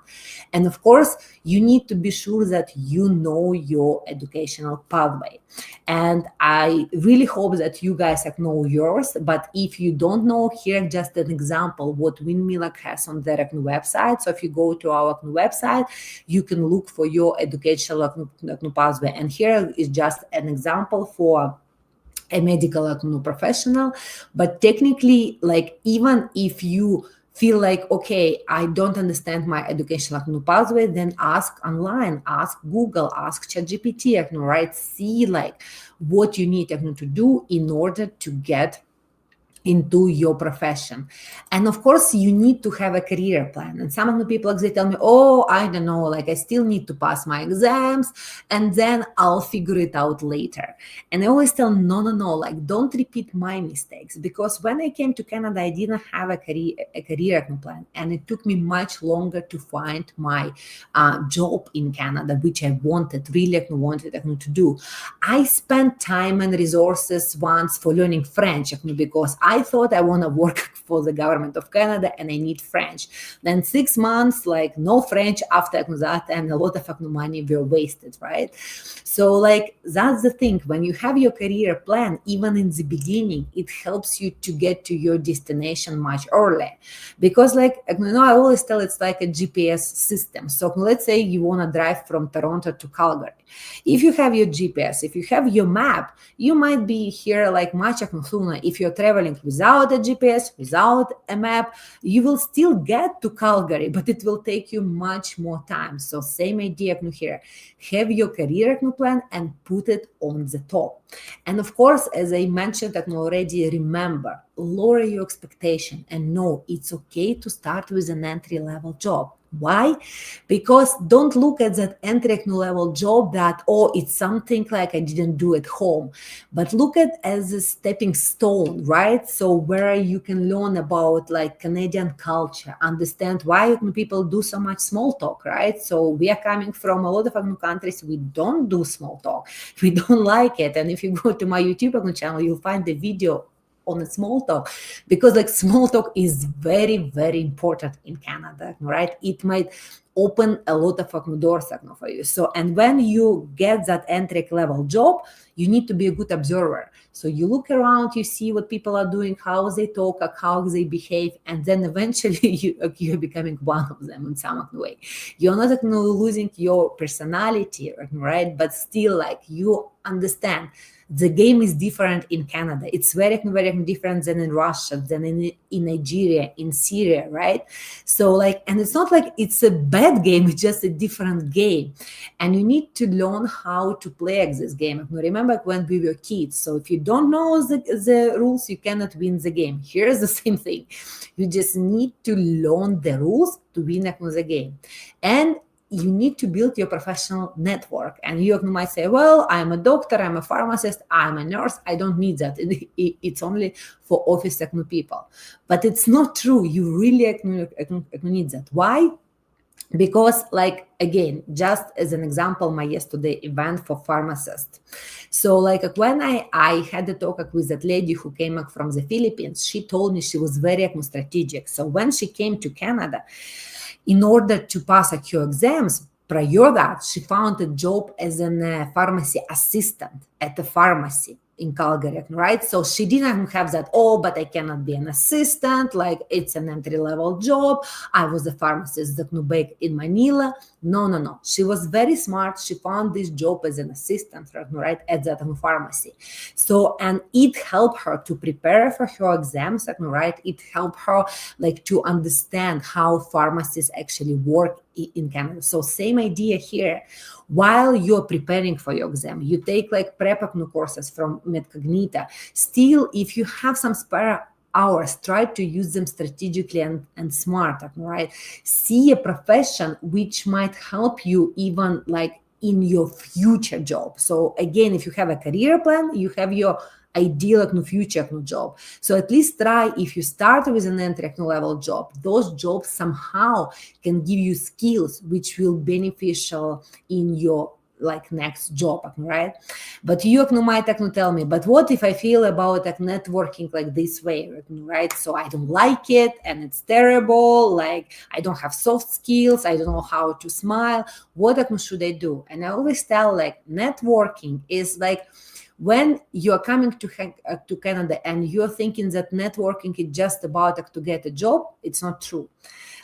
And of course, you need to be sure that you know your educational pathway. And I really hope that you guys know yours. But if you don't know, here just an example what Windmill has on their website. So if you go to our website, you can look for your educational pathway. And here is just an example for a medical professional. But technically, like, even if you feel like, okay, I don't understand my educational pathway, then ask online, ask Google, ask ChatGPT, right? See like what you need to do in order to get into your profession. And of course, you need to have a career plan. And some of the people, they tell me, oh, I don't know, like I still need to pass my exams and then I'll figure it out later. And I always tell, no, like don't repeat my mistakes. Because when I came to Canada, I didn't have a career plan. And it took me much longer to find my job in Canada, which I really wanted to do. I spent time and resources once for learning French because I thought I want to work for the government of Canada and I need French. Then 6 months, like no French after that, and a lot of money were wasted, right? So like that's the thing. When you have your career plan, even in the beginning, it helps you to get to your destination much earlier. Because like, I always tell it's like a GPS system. So let's say you want to drive from Toronto to Calgary. If you have your GPS, if you have your map, you might be here like much sooner. If you're traveling without a GPS, without a map, you will still get to Calgary, but it will take you much more time. So same idea here. Have your career plan and put it on the top. And of course, as I mentioned already, remember, lower your expectation and know it's okay to start with an entry-level job. Why? Because don't look at that entry-level job that, oh, it's something like I didn't do at home, but look at it as a stepping stone, right? So where you can learn about like Canadian culture, understand why people do so much small talk, right? So we are coming from a lot of countries, we don't do small talk. We don't like it. And if you go to my YouTube channel, you'll find the video on a small talk, because like small talk is very, very important in Canada, right? It might open a lot of doors for you. So, and when you get that entry level job, you need to be a good observer. So you look around, you see what people are doing, how they talk, how they behave, and then eventually you're becoming one of them in some way. You're not losing your personality, right? But still, like, you understand the game is different in Canada. It's very, very different than in Russia, than in Nigeria, in Syria, right? So like, and it's not like it's a bad game, it's just a different game. And you need to learn how to play this game. Remember when we were kids. So if you don't know the rules, you cannot win the game. Here's the same thing. You just need to learn the rules to win the game. And you need to build your professional network. And you might say, well, I'm a doctor, I'm a pharmacist, I'm a nurse, I don't need that. It's only for office people. But it's not true. You really need that. Why? Because, like, again, just as an example, my yesterday event for pharmacists. So like when I had a talk with that lady who came from the Philippines, she told me she was very strategic. So when she came to Canada, in order to pass her exams, prior that, she found a job as a pharmacy assistant at the pharmacy in Calgary, right? So she didn't have that, oh, but I cannot be an assistant, like it's an entry-level job. I was a pharmacist back in Manila. No. She was very smart. She found this job as an assistant, right, at that pharmacy. So, and it helped her to prepare for her exams, right? It helped her like to understand how pharmacies actually work in Canada. So same idea here. While you're preparing for your exam, you take like prep courses from MedCognito. Still, if you have some spare hours, try to use them strategically and smart, right? See a profession which might help you even like in your future job. So again, if you have a career plan, you have your ideal future job. So at least try, if you start with an entry level job, those jobs somehow can give you skills which will be beneficial in your like next job, right? But you might tell me, but what if I feel about networking like this way, right? So I don't like it and it's terrible, like I don't have soft skills, I don't know how to smile. What should I do? And I always tell, like, networking is like when you're coming to Canada and you're thinking that networking is just about to get a job. It's not true.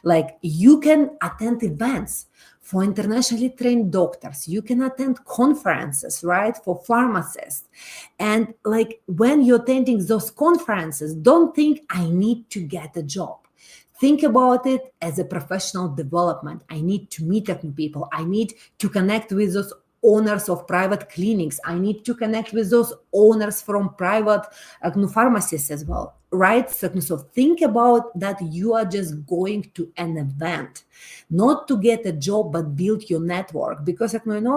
Like, you can attend events for internationally trained doctors, you can attend conferences, right, for pharmacists. And like, when you're attending those conferences, don't think I need to get a job. Think about it as a professional development. I need to meet up with people. I need to connect with those owners of private clinics. I need to connect with those owners from private pharmacies as well, right? So think about that you are just going to an event, not to get a job, but build your network. Because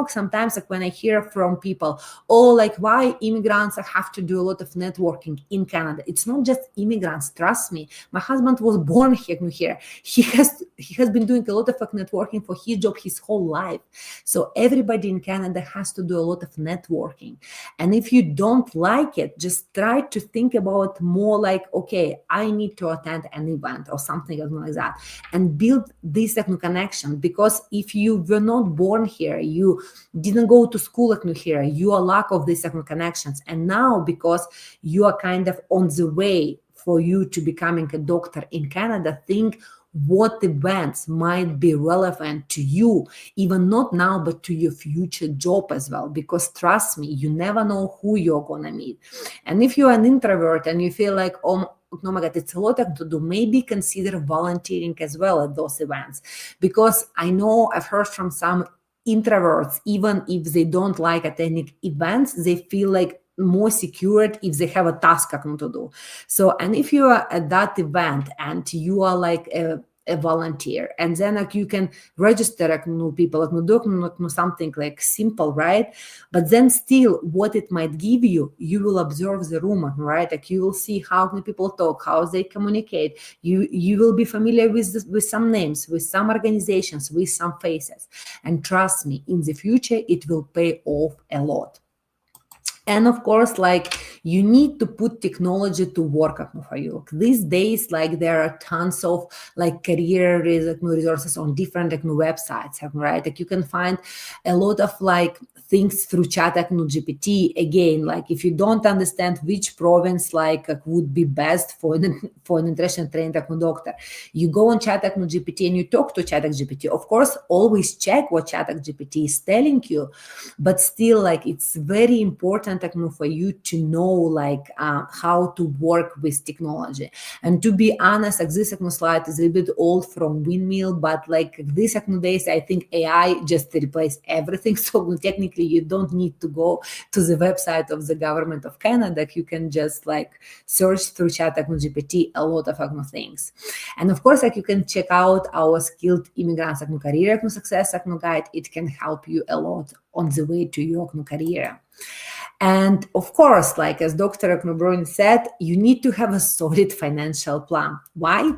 sometimes when I hear from people, oh, like, why immigrants have to do a lot of networking in Canada? It's not just immigrants, trust me. My husband was born here. He has been doing a lot of networking for his job his whole life. So everybody in Canada has to do a lot of networking. And if you don't like it, just try to think about more like, okay, I need to attend an event or something like that, and build this connection. Because if you were not born here, you didn't go to school here, you are lack of these connections. And now, because you are kind of on the way for you to becoming a doctor in Canada, think what events might be relevant to you, even not now, but to your future job as well. Because trust me, you never know who you're gonna meet. And if you're an introvert and you feel like, oh my God, it's a lot to do, maybe consider volunteering as well at those events. Because I know I've heard from some introverts, even if they don't like attending events, they feel like more secured if they have a task to do. So, and if you are at that event and you are like a volunteer, and then like you can register people, do something like simple, right? But then still, what it might give you, you will observe the room, right? Like you will see how people talk, how they communicate. You will be familiar with some names, with some organizations, with some faces. And trust me, in the future, it will pay off a lot. And of course, like, you need to put technology to work for you. These days, like, there are tons of like career resources on different websites, right? Like, you can find a lot of like things through ChatGPT. Again, like, if you don't understand which province like would be best for an international trained doctor, you go on ChatGPT and you talk to ChatGPT. Of course, always check what ChatGPT is telling you, but still, like, it's very important for you to know like how to work with technology. And to be honest, like, this slide is a bit old from Windmill, but like this days, I think AI just replaced everything. So technically, you don't need to go to the website of the government of Canada. You can just like search through ChatGPT a lot of things. And of course, like, you can check out our Skilled Immigrants Career Success guide. It can help you a lot on the way to your career. And of course, like as Dr. Bruni said, you need to have a solid financial plan. Why?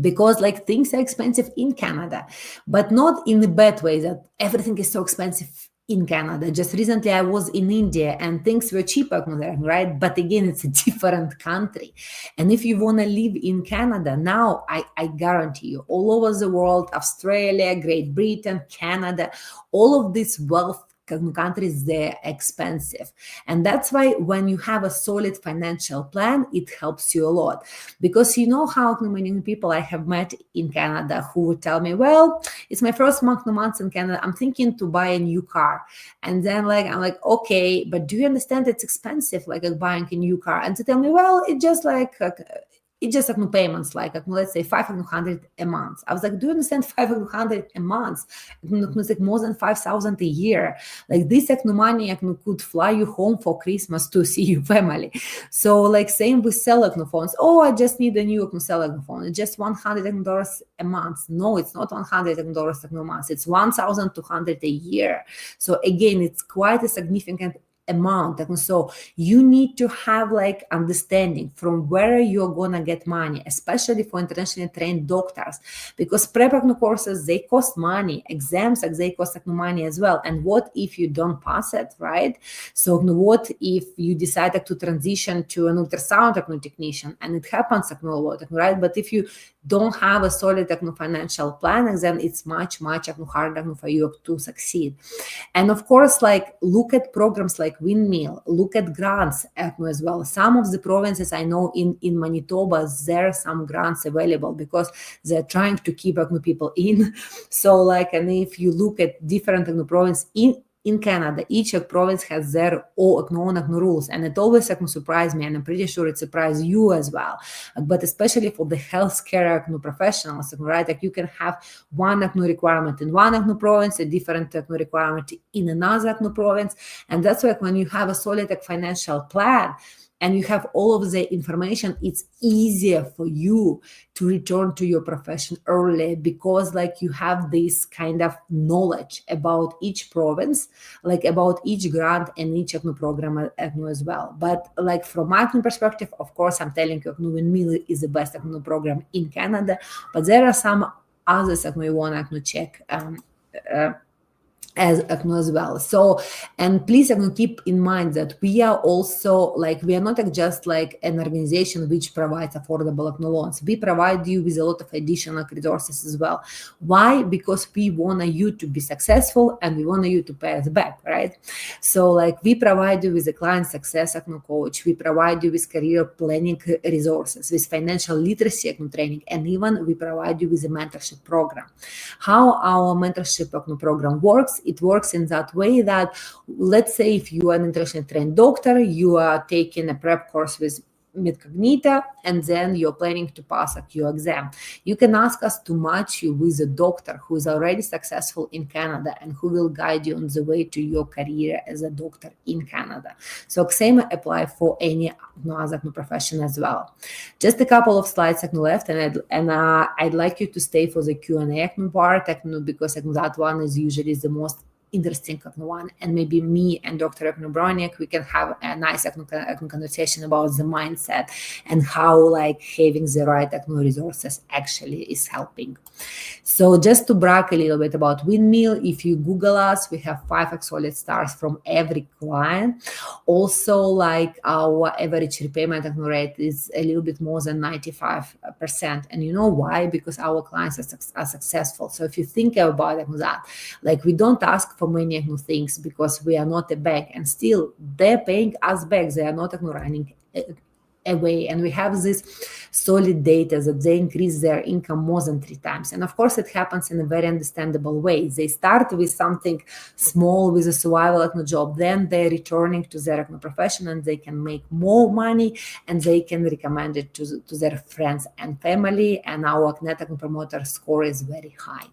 Because like things are expensive in Canada, but not in a bad way that everything is so expensive in Canada. Just recently I was in India and things were cheaper there, right? But again, it's a different country. And if you want to live in Canada now, I guarantee you, all over the world, Australia, Great Britain, Canada, all of these wealth countries, they're expensive. And that's why when you have a solid financial plan, it helps you a lot. Because you know how many people I have met in Canada who would tell me, well, it's my first months in Canada, I'm thinking to buy a new car. And then like I'm like, okay, but do you understand it's expensive, like buying a new car? And they tell me, well, it's just like no payments, like let's say 500 a month. I was like, do you understand 500 a month? It's like more than 5,000 a year. Like this no money could fly you home for Christmas to see your family. So like same with cell phones. Oh, I just need a new cell phone. It's just $100 a month. No, it's not $100 a month. It's 1,200 a year. So again, it's quite a significant amount. And so you need to have like understanding from where you're gonna get money, especially for internationally trained doctors, because prep courses, they cost money, exams they cost money as well. And what if you don't pass it, right? So what if you decided to transition to an ultrasound technician, and it happens a lot, right? But if you don't have a solid financial plan, then it's much harder for you to succeed. And of course, like, look at programs like Windmill, look at grants as well. Some of the provinces I know in Manitoba, there are some grants available because they're trying to keep people in. So like, and if you look at different provinces in Canada, each province has their own rules, and it always surprised me, and I'm pretty sure it surprised you as well. But especially for the healthcare professionals, right? Like, you can have one requirement in one province, a different requirement in another province, and that's why when you have a solid financial plan and you have all of the information, it's easier for you to return to your profession early, because like you have this kind of knowledge about each province, like about each grant and each program as well. But like from my perspective, of course, I'm telling you, Windmill is the best program in Canada, but there are some others that we want to check as well. So, and please keep in mind that we are also like, we are not just like an organization which provides affordable loans. We provide you with a lot of additional resources as well. Why? Because we want you to be successful and we want you to pay us back, right? So like, we provide you with a client success coach, we provide you with career planning resources, with financial literacy training, and even we provide you with a mentorship program. How our mentorship program works? It works in that way that, let's say if you are an internationally trained doctor, you are taking a prep course with MedCognito, and then you're planning to pass your exam. You can ask us to match you with a doctor who is already successful in Canada and who will guide you on the way to your career as a doctor in Canada. So same apply for any other profession as well. Just a couple of slides left, and I'd like you to stay for the Q&A part, because that one is usually the most interesting one, and maybe me and Dr. Broniak, we can have a nice conversation about the mindset and how like having the right resources actually is helping. So just to brag a little bit about Windmill, if you Google us, we have 5 solid stars from every client. Also, like, our average repayment rate is a little bit more than 95%. And you know why? Because our clients are successful. So if you think about that, like, we don't ask for many things because we are not a bank, and still they're paying us back. They are not running away, and we have this solid data that they increase their income more than 3 times. And of course, it happens in a very understandable way. They start with something small, with a survival job, then they're returning to their profession, and they can make more money, and they can recommend it to their friends and family, and our net promoter score is very high.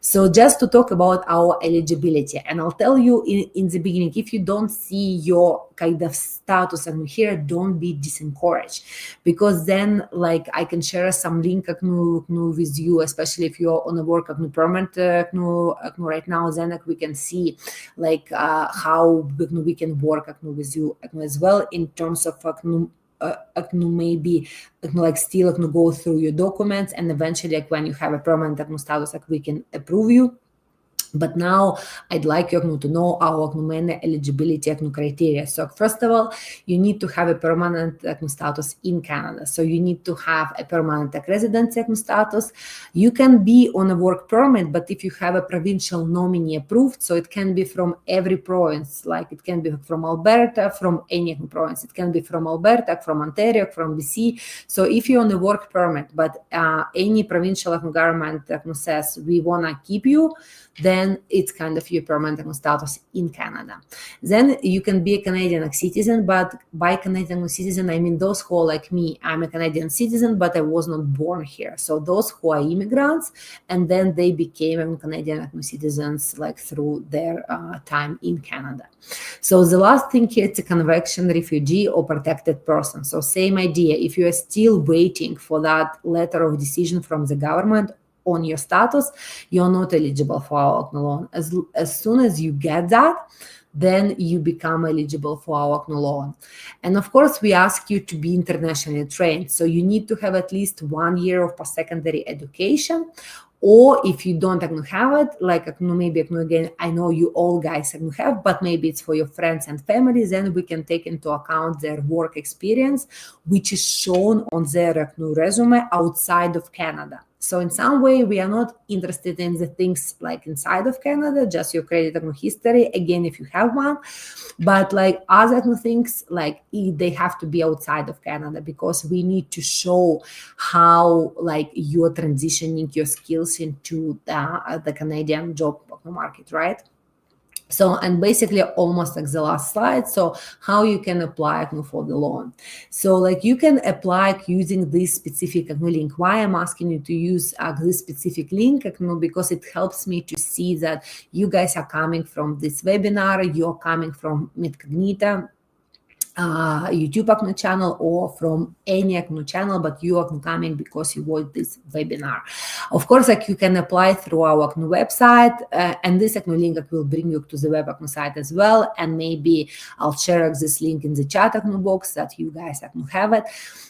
So just to talk about our eligibility, and I'll tell you in the beginning, if you don't see your kind of status and here, don't be disencouraged, because then like I can share some link with you, especially if you're on a work permit right now, then we can see like how we can work with you as well in terms of maybe like still go through your documents, and eventually like when you have a permanent status, like we can approve you. But now I'd like you to know our main eligibility criteria. So first of all, you need to have a permanent status in Canada. So you need to have a permanent residency status. You can be on a work permit, but if you have a provincial nominee approved, so it can be from every province, like it can be from Alberta, from any province. It can be from Alberta, from Ontario, from BC. So if you're on a work permit, but any provincial government says we want to keep you, then it's kind of your permanent status in Canada. Then you can be a Canadian citizen, but by Canadian citizen, I mean those who are like me. I'm a Canadian citizen, but I was not born here. So those who are immigrants, and then they became Canadian citizens like through their time in Canada. So the last thing here, it's a conviction refugee or protected person. So same idea, if you are still waiting for that letter of decision from the government, on your status, you're not eligible for our acne loan. As soon as you get that, then you become eligible for our acne loan. And of course, we ask you to be internationally trained. So you need to have at least 1 year of post-secondary education. Or if you don't have it, like maybe again, I know you all guys have, but maybe it's for your friends and families, then we can take into account their work experience, which is shown on their resume outside of Canada. So in some way, we are not interested in the things like inside of Canada, just your credit history, again, if you have one. But like other things, like they have to be outside of Canada, because we need to show how like you're transitioning your skills into the Canadian job market, right? So, and basically almost like the last slide. So how you can apply for the loan. So like you can apply using this specific link. Why I'm asking you to use this specific link, because it helps me to see that you guys are coming from this webinar, you're coming from MedCognito YouTube acne channel, or from any acne channel, but you are coming because you watch this webinar. Of course, like you can apply through our acne website, and this acne link will bring you to the web acne site as well. And maybe I'll share this link in the chat acne box that you guys have it.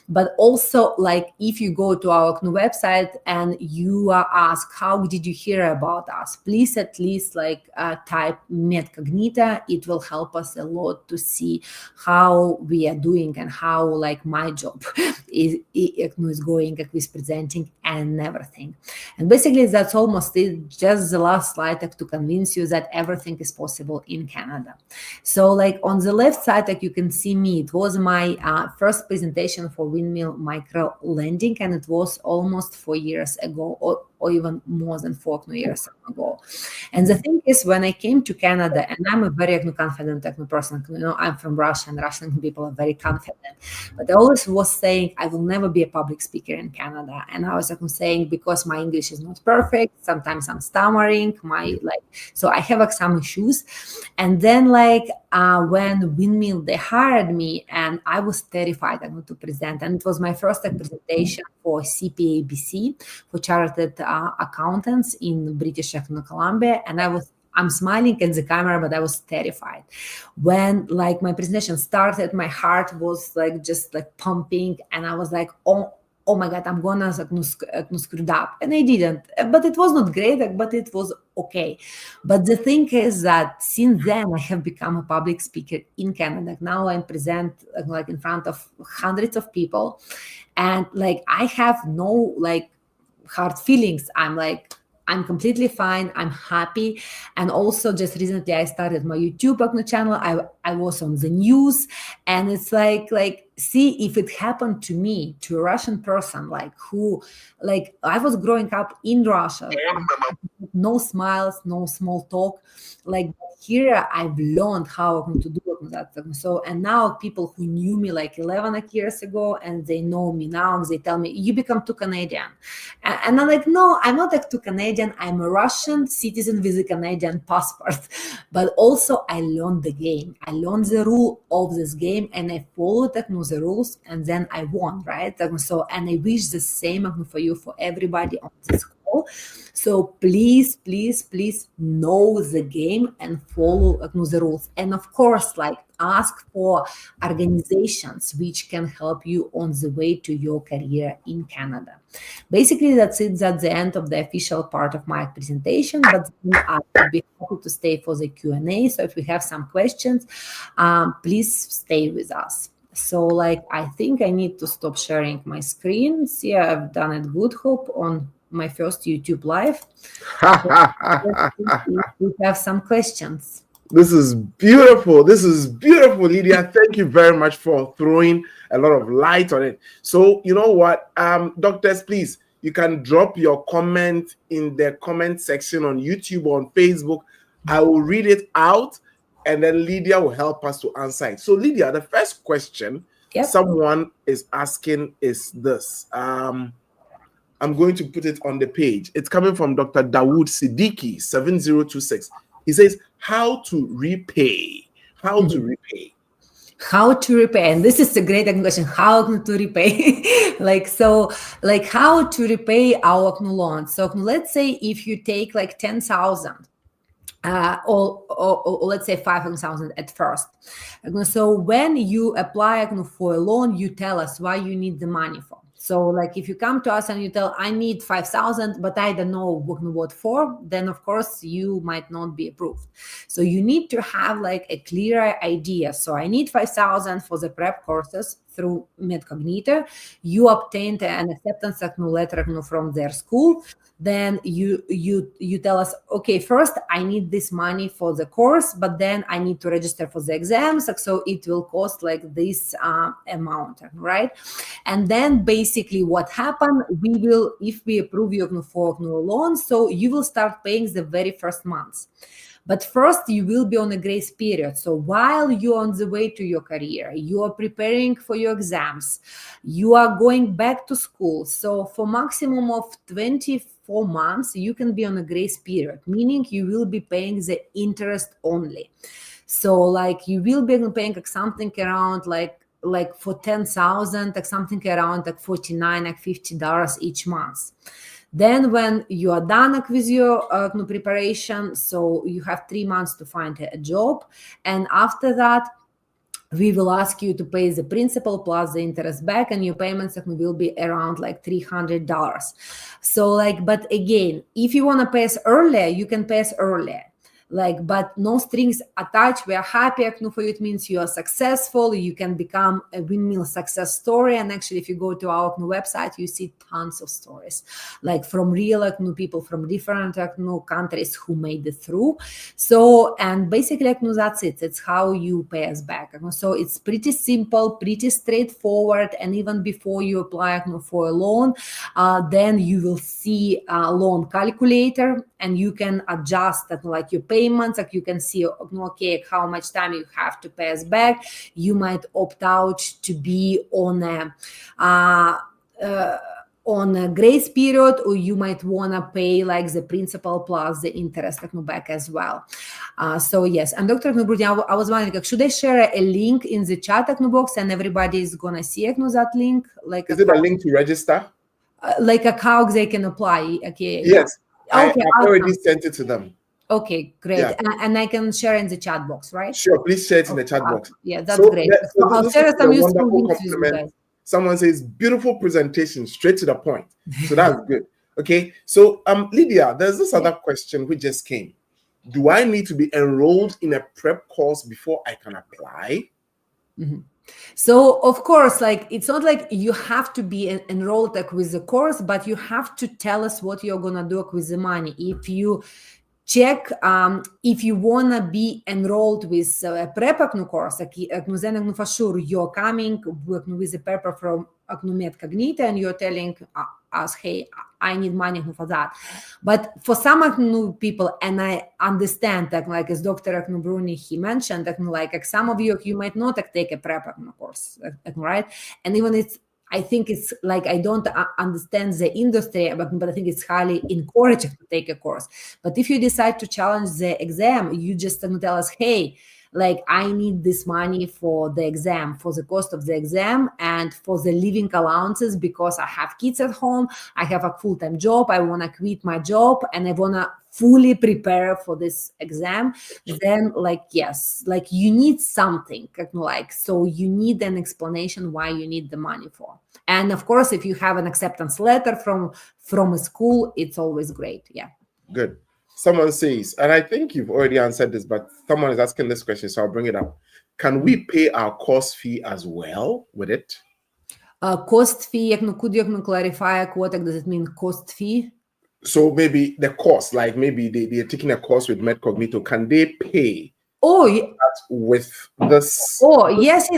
But also, like if you go to our acne website and you are asked, how did you hear about us? Please at least like type MedCognito. It will help us a lot to see how we are doing and how like my job is going with presenting and everything. And basically that's almost it, just the last slide to convince you that everything is possible in Canada. So like on the left side, like you can see me, it was my first presentation for Windmill Microlending, and it was almost 4 years ago, or even more than 4 years ago. And the thing is, when I came to Canada, and I'm a very confident person, I'm from Russia, and Russian people are very confident, but I always was saying I will never be a public speaker in Canada. And I was saying, because my English is not perfect, sometimes I'm stammering, so I have some issues. And then when Windmill, they hired me, and I was terrified to present. And it was my first presentation for CPABC, for Chartered Accountants in British Columbia. And I'm smiling at the camera, but I was terrified. When my presentation started, my heart was just pumping, and I was like, oh my God, I'm gonna screw up. And I didn't, but it was not great, but it was okay. But the thing is that since then I have become a public speaker in Canada. Now I present in front of hundreds of people, and I have no hard feelings. I'm completely fine. I'm happy. And also just recently I started my YouTube channel. I was on the news, and it's see, if it happened to me, to a Russian person, who I was growing up in Russia, no smiles, no small talk. Here I've learned how to do that. So, and now people who knew me 11 years ago, and they know me now, they tell me, you become too Canadian. And I'm like, no, I'm not too Canadian. I'm a Russian citizen with a Canadian passport. But also I learned the game. I learned the rule of this game, and I followed the rules, and then I won, right? So, and I wish the same for you, for everybody on this call. So please, please, please know the game and follow the rules. And of course, ask for organizations which can help you on the way to your career in Canada. Basically, that's it. That's the end of the official part of my presentation, but I will be happy to stay for the Q&A. So if we have some questions, please stay with us. So I think I need to stop sharing my screen. See, I've done it good, hope, on my first YouTube live. We have some questions. This is beautiful. This is beautiful, Lydia. Thank you very much for throwing a lot of light on it. So you know what, doctors, please, you can drop your comment in the comment section on YouTube or on Facebook. I will read it out, and then Lydia will help us to answer it. So Lydia, the first question someone is asking is this. I'm going to put it on the page. It's coming from Dr. Dawood Siddiqui, 7026. He says, how to repay. How to repay. How to repay? And this is a great question. How to repay? How to repay our loan. So let's say if you take like 10,000, or let's say 5,000 at first. So when you apply for a loan, you tell us why you need the money for. So like if you come to us and you tell, I need 5,000, but I don't know what for, then of course you might not be approved. So you need to have like a clearer idea. So I need 5,000 for the prep courses through MedCognito. You obtained an acceptance letter from their school. Then you tell us, okay, first I need this money for the course, but then I need to register for the exams, so it will cost like this amount, right? And then basically what happened, if we approve you for loan, so you will start paying the very first months. But first, you will be on a grace period. So while you're on the way to your career, you are preparing for your exams, you are going back to school. So for maximum of 24 months, you can be on a grace period, meaning you will be paying the interest only. So like you will be paying like something around like for 10,000, like something around like $49, like $50 each month. Then when you are done with your preparation, so you have 3 months to find a job. And after that, we will ask you to pay the principal plus the interest back, and your payments will be around like $300. So like, but again, if you want to pay us earlier, you can pay us earlier. Like, but no strings attached. We are happy for you. It means you are successful. You can become a windmill success story. And actually, if you go to our website, you see tons of stories, like from real people from different countries who made it through. So, and basically, that's it. It's how you pay us back. So it's pretty simple, pretty straightforward. And even before you apply for a loan, then you will see a loan calculator, and you can adjust that, like your payments, like you can see, okay, how much time you have to pay us back. You might opt out to be on a grace period, or you might want to pay like the principal plus the interest back as well. So yes, and Dr. Bruni, I was wondering, should I share a link in the chat box and everybody is gonna see that link? Like, is it a link to register? Like how they can apply? Okay. Yes. Yeah. Okay, I've already sent it to them. Okay, great. Yeah. And I can share in the chat box, right? Sure, please share it in the chat box. Yeah, that's great. So I'll share some useful links with you guys. Someone says, beautiful presentation, straight to the point. So that's good. Okay, so Lydia, there's this other question which just came. Do I need to be enrolled in a prep course before I can apply? Mm-hmm. So of course, like it's not like you have to be enrolled like with the course, but you have to tell us what you're gonna do with the money. If you check, if you wanna be enrolled with a prep course, then for sure you're coming with a paper from MedCognito and you're telling us, hey, I need money for that. But for some people, and I understand that, like as Dr. Bruni, he mentioned that, like some of you might not take a prep course, right? And even I think it's like, I don't understand the industry, but I think it's highly encouraging to take a course. But if you decide to challenge the exam, you just tell us, hey, like I need this money for the exam, for the cost of the exam and for the living allowances, because I have kids at home, I have a full-time job, I want to quit my job and I want to fully prepare for this exam. Then like, yes, like you need something, like, so you need an explanation why you need the money for. And of course, if you have an acceptance letter from a school, it's always great. Yeah. Good. Someone says, and I think you've already answered this, but someone is asking this question, so I'll bring it up. Can we pay our course fee as well with it? Cost fee, could you clarify what does it mean, cost fee? So maybe the course, like maybe they're taking a course with MedCognito, can they pay? Oh, yeah. With this. Oh, yes.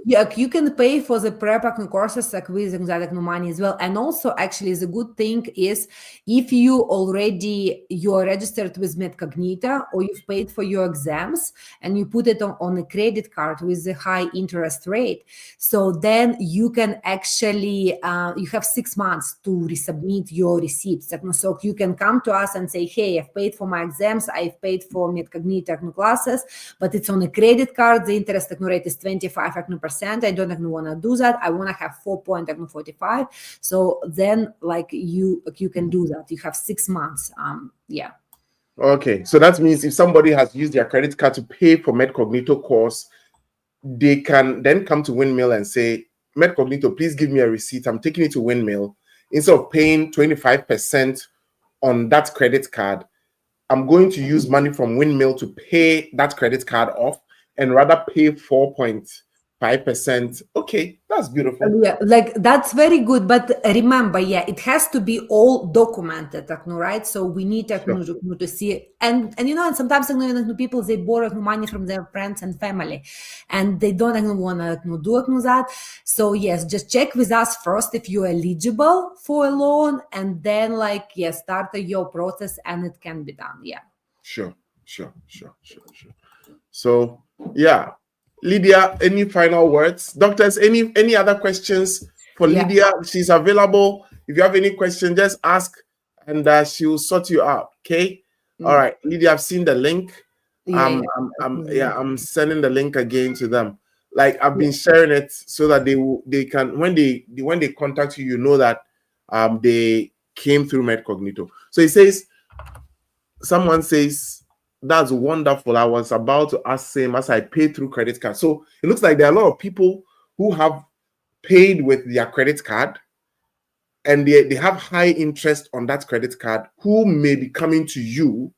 Like you can pay for the prep courses like with exact money as well. And also, actually, the good thing is if you're registered with MedCognito or you've paid for your exams and you put it on a credit card with a high interest rate, so then you can actually you have 6 months to resubmit your receipts. So you can come to us and say, hey, I've paid for my exams, I've paid for MedCognito classes, but it's on a credit card. The interest rate is 25%. I don't want to do that. I want to have 4.45. So then like you can do that. You have 6 months. Yeah. Okay, so that means if somebody has used their credit card to pay for MedCognito course, they can then come to Windmill and say, MedCognito, please give me a receipt. I'm taking it to Windmill. Instead of paying 25% on that credit card, I'm going to use money from Windmill to pay that credit card off and rather pay 4.5%. Okay, that's beautiful. Yeah, like that's very good. But remember, it has to be all documented, right? So we need to see, and and sometimes people, they borrow money from their friends and family, and they don't want to do that. So yes, just check with us first if you're eligible for a loan, and then start your process, and it can be done. Yeah. Sure. So yeah. Lydia, any final words? Doctors, any other questions for Lydia? She's available. If you have any questions, just ask and she'll sort you out. Okay. All right, Lydia, I've seen the link. I'm sending the link again to them. Like I've been sharing it so that they can when they contact you, you know that they came through MedCognito. So it says, someone says, that's wonderful. I was about to ask same as I paid through credit card. So it looks like there are a lot of people who have paid with their credit card and they have high interest on that credit card who may be coming to you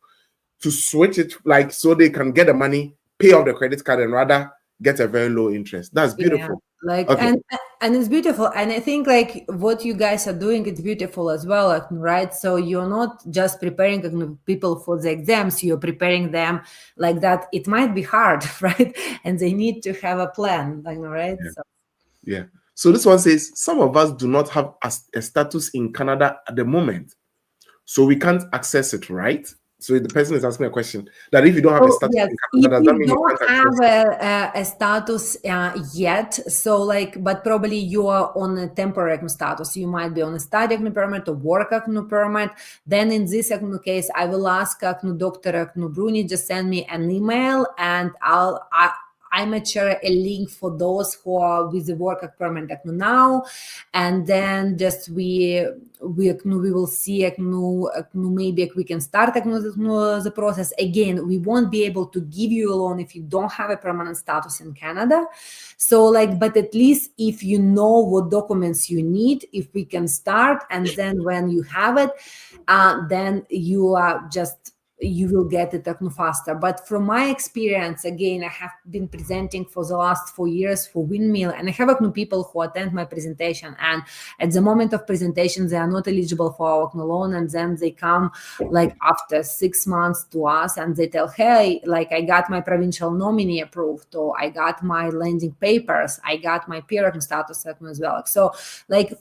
to switch it, like so they can get the money, pay off the credit card and rather get a very low interest. That's beautiful. And it's beautiful, and I think like what you guys are doing is beautiful as well, right? So you're not just preparing people for the exams, you're preparing them like that. It might be hard, right? And they need to have a plan, right? So this one says, some of us do not have a status in Canada at the moment, so we can't access it, right? So the person is asking a question that if you don't have a status in Canada, does that mean you don't have a status yet, so but probably you are on a temporary status. You might be on a study permit or work permit. Then in this case, I will ask Dr. Bruni just send me an email, and I might share a link for those who are with the work permit now, and then just we will see maybe we can start the process again. We won't be able to give you a loan if you don't have a permanent status in Canada. So but at least if you know what documents you need, if we can start, and then when you have it, then you are you will get it faster. But from my experience, again, I have been presenting for the last 4 years for Windmill, and I have people who attend my presentation, and at the moment of presentation, they are not eligible for our loan, and then they come after 6 months to us and they tell, hey, I got my provincial nominee approved, or I got my lending papers, I got my peer status as well. So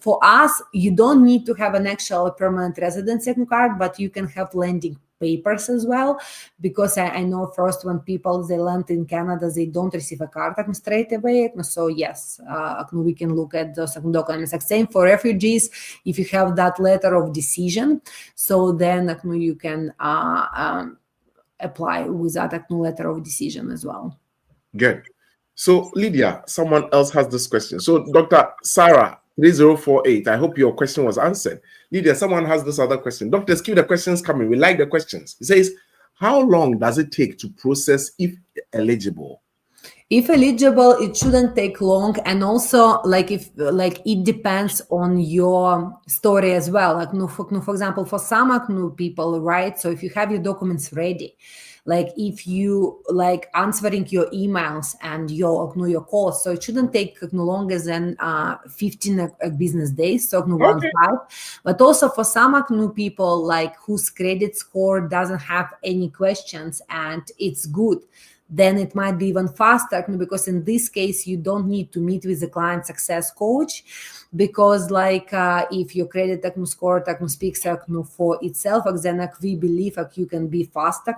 for us, you don't need to have an actual permanent residency card, but you can have lending papers as well, because I know first when people they land in Canada, they don't receive a card straight away. So yes, we can look at those documents. Same for refugees, if you have that letter of decision, so then you can apply with that letter of decision as well. Good. So Lydia, someone else has this question. So Dr. Sarah 3048, I hope your question was answered. Lydia, someone has this other question. Doctors, keep the questions coming. We like the questions. It says, how long does it take to process if eligible? If eligible, it shouldn't take long, and also if it depends on your story as well. For example, for some people, right? So if you have your documents ready, if you answering your emails and your calls, so it shouldn't take no longer than 15 business days. So 1.5. But also for some people whose credit score doesn't have any questions and it's good, then it might be even faster, because in this case you don't need to meet with the client success coach, because if your credit score speaks for itself, then we believe you can be faster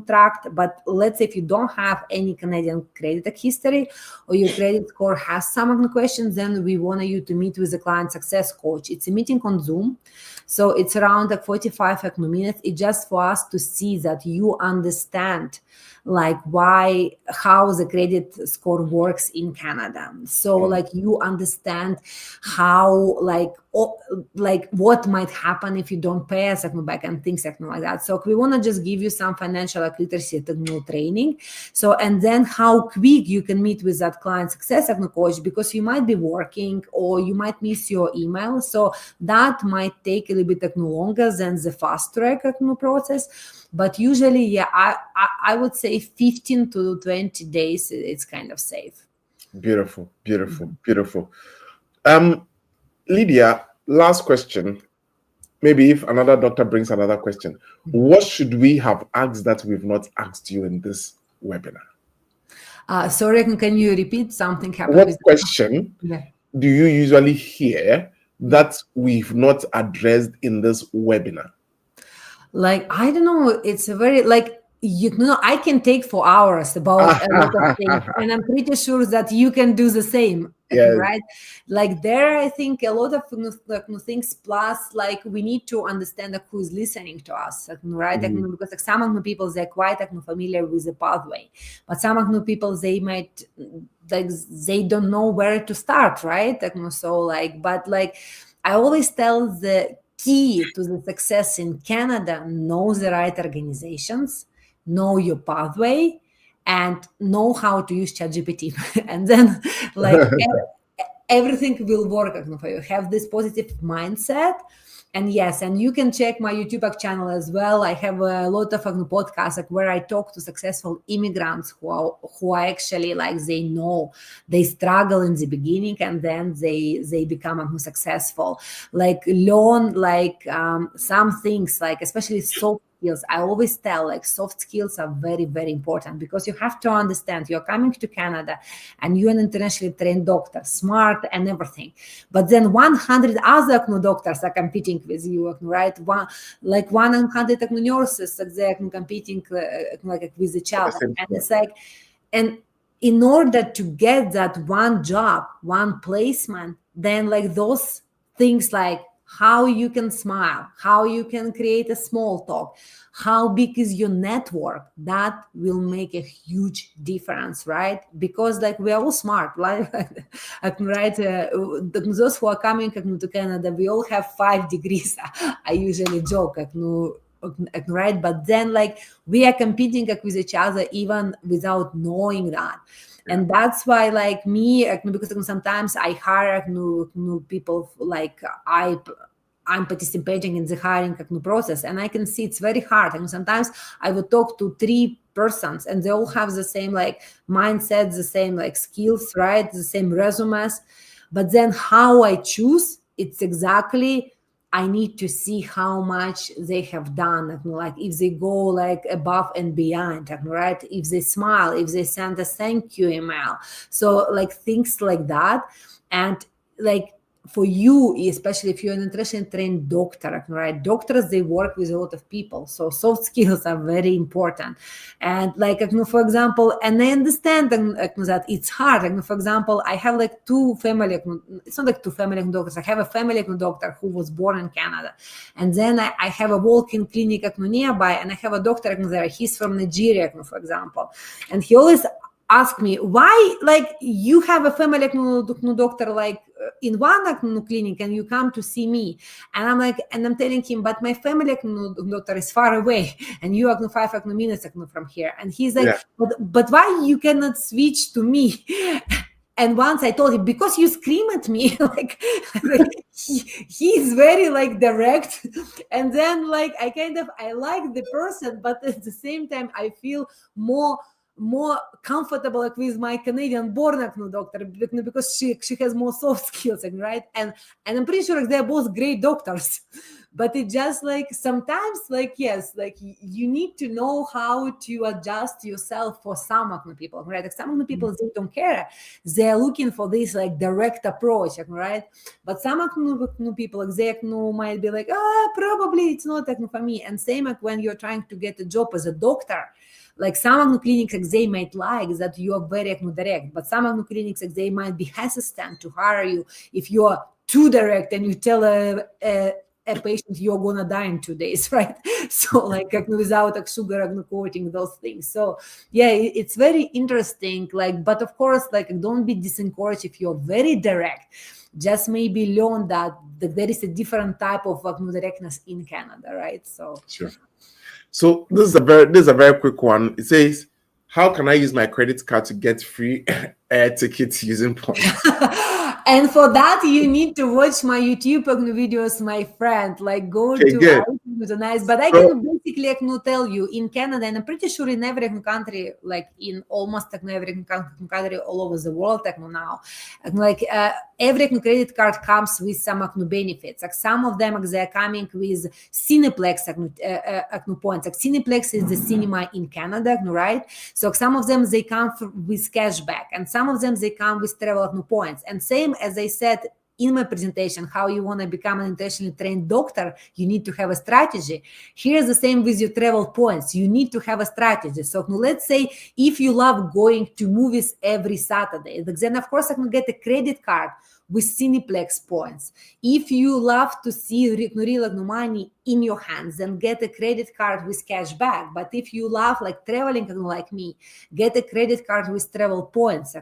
tracked. But let's say if you don't have any Canadian credit history, or your credit score has some questions, then we want you to meet with the client success coach. It's a meeting on Zoom, so it's around 45 minutes. It's just for us to see that you understand how the credit score works in Canada. So like you understand how like what might happen if you don't pay us back and things like that. So we want to just give you some financial literacy training. So and then how quick you can meet with that client success coach, because you might be working or you might miss your email. So that might take a little bit longer than the fast track process. But usually, I would say 15 to 20 days, it's kind of safe. Beautiful. Lydia, last question. Maybe if another doctor brings another question, what should we have asked that we've not asked you in this webinar? Sorry, can you repeat something? What question do you usually hear that we've not addressed in this webinar? Like, I don't know. It's a very I can take 4 hours about a lot of things, and I'm pretty sure that you can do the same. Yes. Right? Like there, I think a lot of things. Plus, like we need to understand who is listening to us, right? Because some people they're quite familiar with the pathway, but some people they might they don't know where to start, right? So but I always tell the key to the success in Canada: know the right organizations, know your pathway, and know how to use ChatGPT. And then everything will work for you. Have this positive mindset. And yes, and you can check my YouTube channel as well. I have a lot of podcasts where I talk to successful immigrants who are actually they know they struggle in the beginning and then they become successful. Learn some things, especially soft skills. I always tell soft skills are very, very important, because you have to understand you're coming to Canada and you're an internationally trained doctor, smart and everything. But then 100 other doctors are competing with you, right? 100 nurses, they're competing with each other. And it's and in order to get that one job, one placement, then those things how you can smile, how you can create a small talk, how big is your network, that will make a huge difference, right? Because we are all smart, right? Those who are coming to Canada, we all have 5 degrees. I usually joke, right? But then we are competing with each other even without knowing that. And that's why me, because sometimes I hire new people, I'm participating in the hiring process, and I can see it's very hard. And sometimes I would talk to 3 persons and they all have the same mindset, the same skills, right? The same resumes. But then how I choose, it's exactly, I need to see how much they have done, if they go above and beyond, right? If they smile, if they send a thank you email. So things like that. And for you, especially if you're an internationally trained doctor, right? Doctors, they work with a lot of people. So soft skills are very important. And for example, and I understand that it's hard. For example, I have 2 family, it's not 2 family doctors. I have a family doctor who was born in Canada. And then I have a walk-in clinic nearby, and I have a doctor there. He's from Nigeria, for example. And he always ask me, why you have a family doctor in one clinic and you come to see me? And I'm telling him, but my family doctor is far away and you are 5 minutes from here. And he's but why you cannot switch to me? And once I told him, because you scream at me, he's very direct. And then I like the person, but at the same time I feel more comfortable with my Canadian born doctor, because she has more soft skills, right? And I'm pretty sure they're both great doctors. But it just sometimes yes, you need to know how to adjust yourself for some people, right? Some people, they don't care. They're looking for this direct approach, right? But some people, they might be probably it's not for me. And same when you're trying to get a job as a doctor. Some clinics, they might like that you are very direct, but some clinics, they might be hesitant to hire you if you are too direct and you tell a patient, you're gonna die in 2 days, right? So like without like sugar coating those things. So yeah, it's very interesting. Like, but of course, like don't be disencouraged if you're very direct. Just maybe learn that there is a different type of directness in Canada, right? So sure. So this is a very quick one. It says, how can I use my credit card to get free air tickets using points? And for that, you need to watch my YouTube videos, my friend. Like, go Okay, to good. nice. But I can basically tell you in Canada, and I'm pretty sure in every country, like in almost every country all over the world, now, like every credit card comes with some benefits. Like some of them, they're coming with Cineplex points. Like Cineplex is the cinema in Canada, right? So some of them they come with cashback, and some of them they come with travel points. And same as I said in my presentation, how you want to become an internationally trained doctor, you need to have a strategy. Here's the same with your travel points. You need to have a strategy. So let's say if you love going to movies every Saturday, then of course I can get a credit card with Cineplex points. If you love to see real money in your hands, then get a credit card with cash back. But if you love like traveling like me, get a credit card with travel points,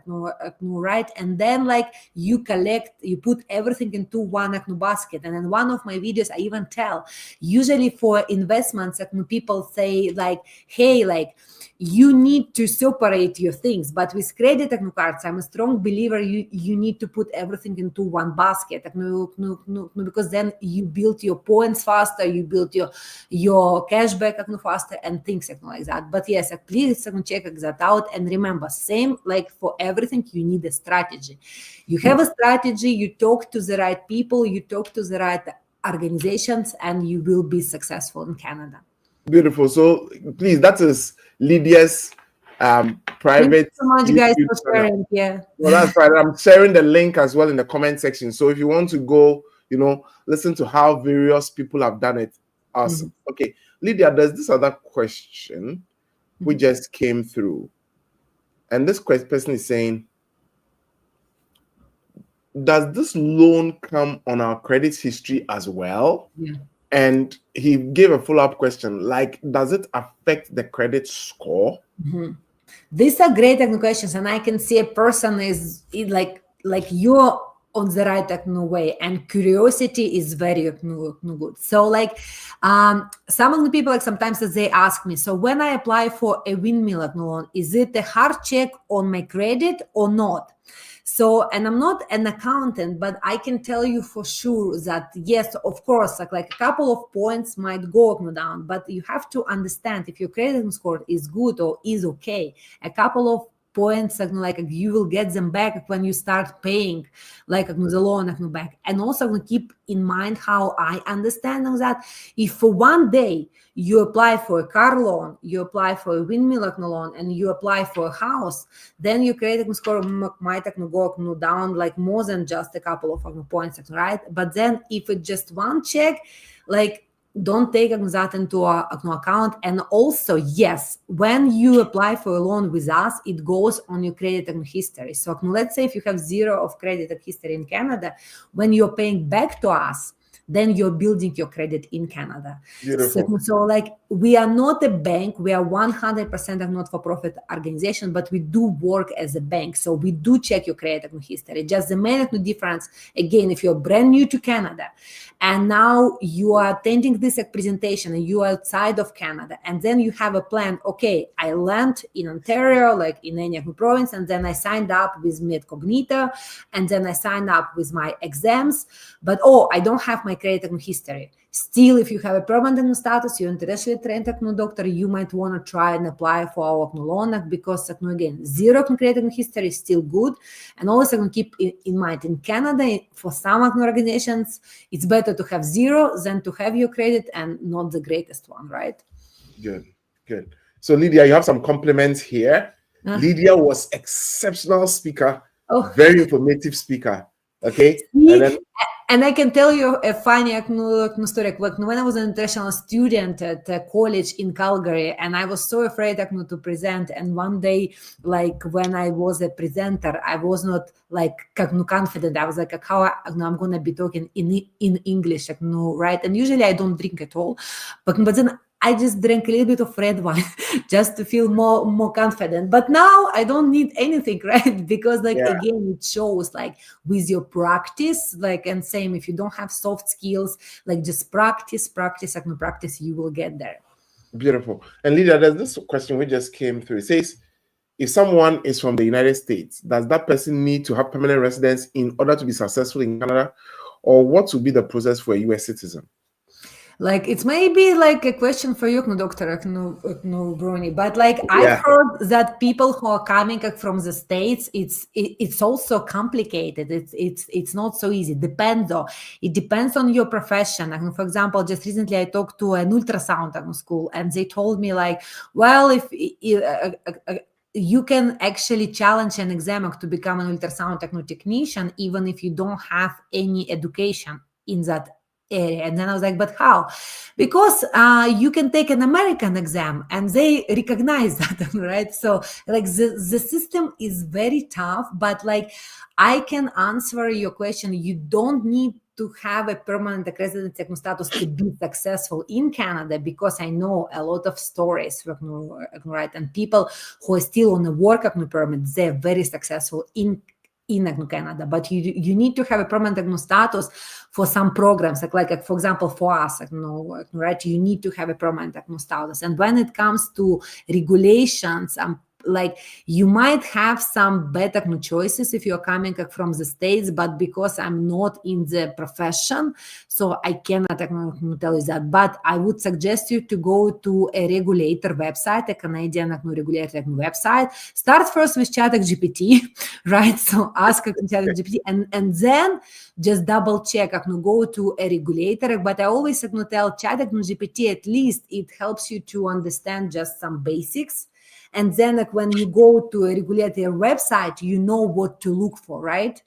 right? And then like you put everything into one basket. And in one of my videos, I even tell, usually for investments, people say like, hey, like you need to separate your things. But with credit cards, I'm a strong believer you need to put everything into one basket, because then you build your points faster, you build your cashback faster, and things like that. But yes, please check that out. And remember, same like for everything, you need a strategy. You have a strategy, you talk to the right people, you talk to the right organizations, and you will be successful in Canada. Beautiful. So please, that is Lydia's private. Thank you so much, guys, for sharing. Yeah. Well, that's right. I'm sharing the link as well in the comment section. So if you want to go, listen to how various people have done it. Awesome. Mm-hmm. Okay, Lydia, there's this other question which just came through, and this person is saying, does this loan come on our credit history as well? Yeah. And he gave a follow-up question, like, does it affect the credit score? Mm-hmm. These are great questions, and I can see a person is like you're on the right way, and curiosity is very good. So like some of the people, like sometimes they ask me, so when I apply for a windmill loan, is it a hard check on my credit or not? So, and I'm not an accountant, but I can tell you for sure that yes, of course, like a couple of points might go down, but you have to understand if your credit score is good or is okay, a couple of points like you will get them back when you start paying like the loan back. And also keep in mind how I understand that if for one day you apply for a car loan, you apply for a windmill loan, and you apply for a house, then your credit score might go down like more than just a couple of points, right? But then if it's just one check, like don't take that into account. And also, yes, when you apply for a loan with us, it goes on your credit history. So let's say if you have 0 of credit history in Canada, when you're paying back to us, then you're building your credit in Canada. So like we are not a bank, we are 100% a not-for-profit organization, but we do work as a bank. So we do check your credit history. Just the main difference, again, if you're brand new to Canada and now you are attending this presentation and you are outside of Canada, and then you have a plan, okay, I land in Ontario, like in any province, and then I signed up with MedCognito, and then I signed up with my exams, but I don't have my credit history. Still, if you have a permanent status, you're internationally trained doctor, you might want to try and apply for our loan, because again, 0 credit history is still good. And also keep in mind, in Canada, for some organizations, it's better to have 0 than to have your credit and not the greatest one, right? Good. So Lydia, you have some compliments here. Lydia was exceptional speaker, very informative speaker. Okay. See, And I can tell you a funny story. When I was an international student at a college in Calgary, and I was so afraid to present. And one day, like when I was a presenter, I was not like confident. I was like, how I'm gonna be talking in English, right? And usually I don't drink at all, but then I just drank a little bit of red wine just to feel more confident. But now I don't need anything, right? Because again, it shows like with your practice, like, and same if you don't have soft skills, like just practice, you will get there. Beautiful. And Lydia, there's this question which just came through. It says, if someone is from the United States, does that person need to have permanent residence in order to be successful in Canada? Or what would be the process for a US citizen? Like it's maybe like a question for you, Dr. Bruni, but like I've heard that people who are coming from the States, it's also complicated. It's not so easy. It depends on your profession. For example, just recently I talked to an ultrasound school, and they told me like, well, if you can actually challenge an exam to become an ultrasound technician, even if you don't have any education in that area. And then I was like, but how? Because you can take an American exam and they recognize that, right? So like the system is very tough, but like I can answer your question. You don't need to have a permanent resident status to be successful in Canada, because I know a lot of stories, right? And people who are still on a work permit, they're very successful in Canada, but you need to have a permanent status for some programs, like for example, for us, right? You need to have a permanent status. And when it comes to regulations, like you might have some better choices if you're coming from the States, but because I'm not in the profession, so I cannot tell you that. But I would suggest you to go to a regulator website, a Canadian regulator website. Start first with ChatGPT, right? So ask ChatGPT, and then just double check, go to a regulator. But I always tell ChatGPT, at least it helps you to understand just some basics. And then when you go to a regulator website, you know what to look for, right?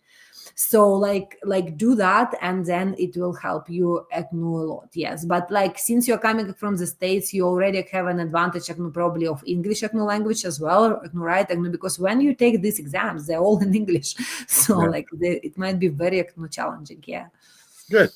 So like do that, and then it will help you a lot. Yes, but like since you're coming from the States, you already have an advantage probably of English language as well, right? Because when you take these exams, they're all in English, so like it might be very challenging. Yeah. Good.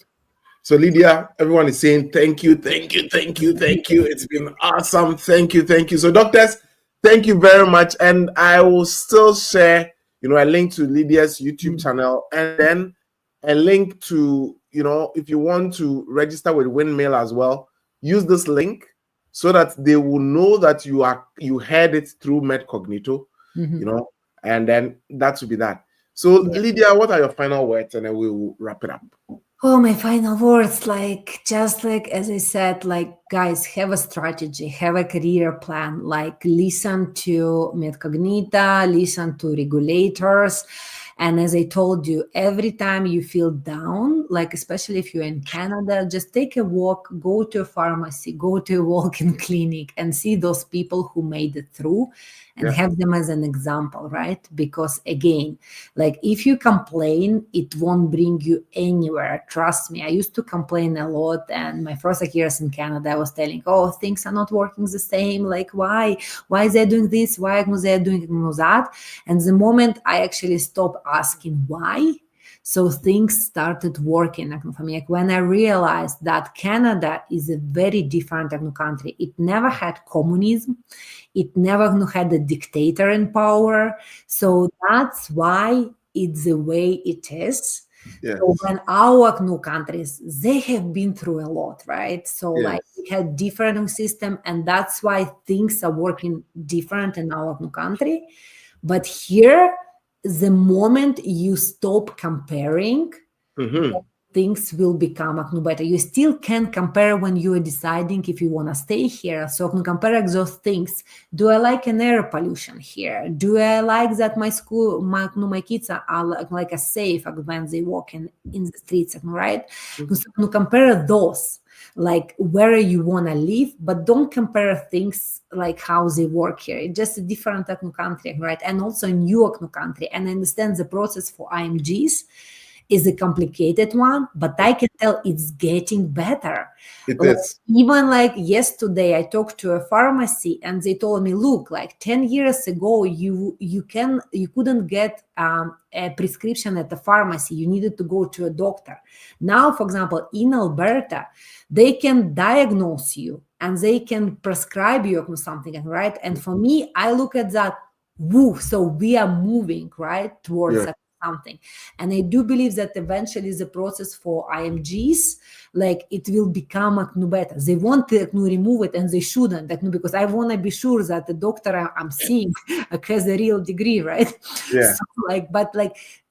So Lydia, everyone is saying thank you. It's been awesome. Thank you. So doctors, thank you very much. And I will still share, a link to Lydia's YouTube channel, and then a link to, if you want to register with Windmill as well, use this link so that they will know that you heard it through MedCognito, and then that will be that. So Lydia, what are your final words? And then we will wrap it up. Oh, my final words, just as I said, guys, have a strategy, have a career plan, listen to MedCognito, listen to regulators. And as I told you, every time you feel down, especially if you're in Canada, just take a walk, go to a pharmacy, go to a walk-in clinic and see those people who made it through and have them as an example, right? Because again, if you complain, it won't bring you anywhere. Trust me. I used to complain a lot. And my first years in Canada, I was telling, oh, things are not working the same. Why is they doing this? Why are they doing that? And the moment I actually stopped asking why, so things started working for me. When I realized that Canada is a very different country, it never had communism, it never had a dictator in power. So that's why it's the way it is. Yes. So when our new countries, they have been through a lot, right? So we had different system, and that's why things are working different in our new country. But here, the moment you stop comparing, things will become better. You still can compare when you are deciding if you want to stay here. So I can compare those things. Do I like an air pollution here? Do I like that my school, my kids are like a safe when they walk in the streets, right? So compare those. Where you want to live, but don't compare things how they work here. It's just a different country, right? And also a new country. And I understand the process for IMGs. is a complicated one, but I can tell it's getting better. It is. Even like yesterday, I talked to a pharmacy and they told me, look, like 10 years ago, you couldn't get a prescription at the pharmacy. You needed to go to a doctor. Now, for example, in Alberta, they can diagnose you and they can prescribe you something, right? And for me, I look at that, woo, so we are moving, right, towards something. And I do believe that eventually the process for IMGs, like it will become better. They want to remove it and they shouldn't, because I want to be sure that the doctor I'm seeing has a real degree, right? Yeah. So but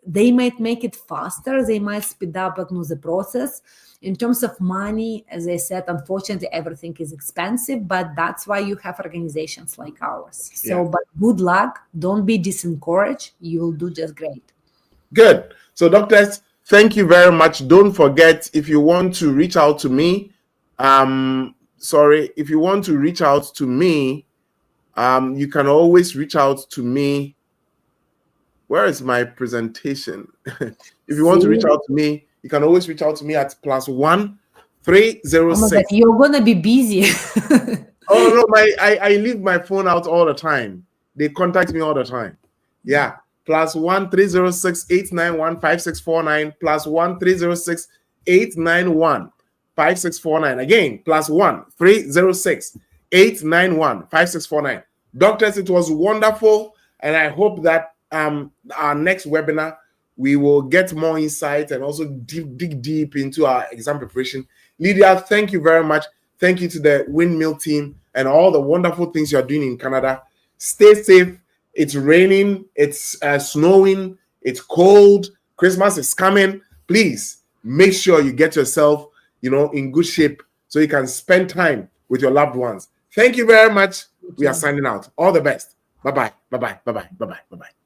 they might make it faster. They might speed up the process. In terms of money, as I said, unfortunately, everything is expensive, but that's why you have organizations like ours. So, but good luck. Don't be disencouraged. You will do just great. Good. So, doctors, thank you very much. Don't forget, if you want to reach out to me, if you want to reach out to me, you can always reach out to me. Where is my presentation? If you want to reach out to me, you can always reach out to me at +1 306. You're gonna be busy. Oh no, I leave my phone out all the time. They contact me all the time. Yeah. +1 306 891 5649. +1 306 891 5649. Again, +1 306 891 5649. Doctors, it was wonderful, and I hope that our next webinar we will get more insight and also dig deep into our exam preparation. Lydia, thank you very much. Thank you to the Windmill team and all the wonderful things you're doing in Canada. Stay safe. It's raining, it's snowing, it's cold, Christmas is coming. Please make sure you get yourself, in good shape so you can spend time with your loved ones. Thank you very much. We are signing out. All the best. Bye-bye. Bye-bye. Bye-bye. Bye-bye. Bye-bye.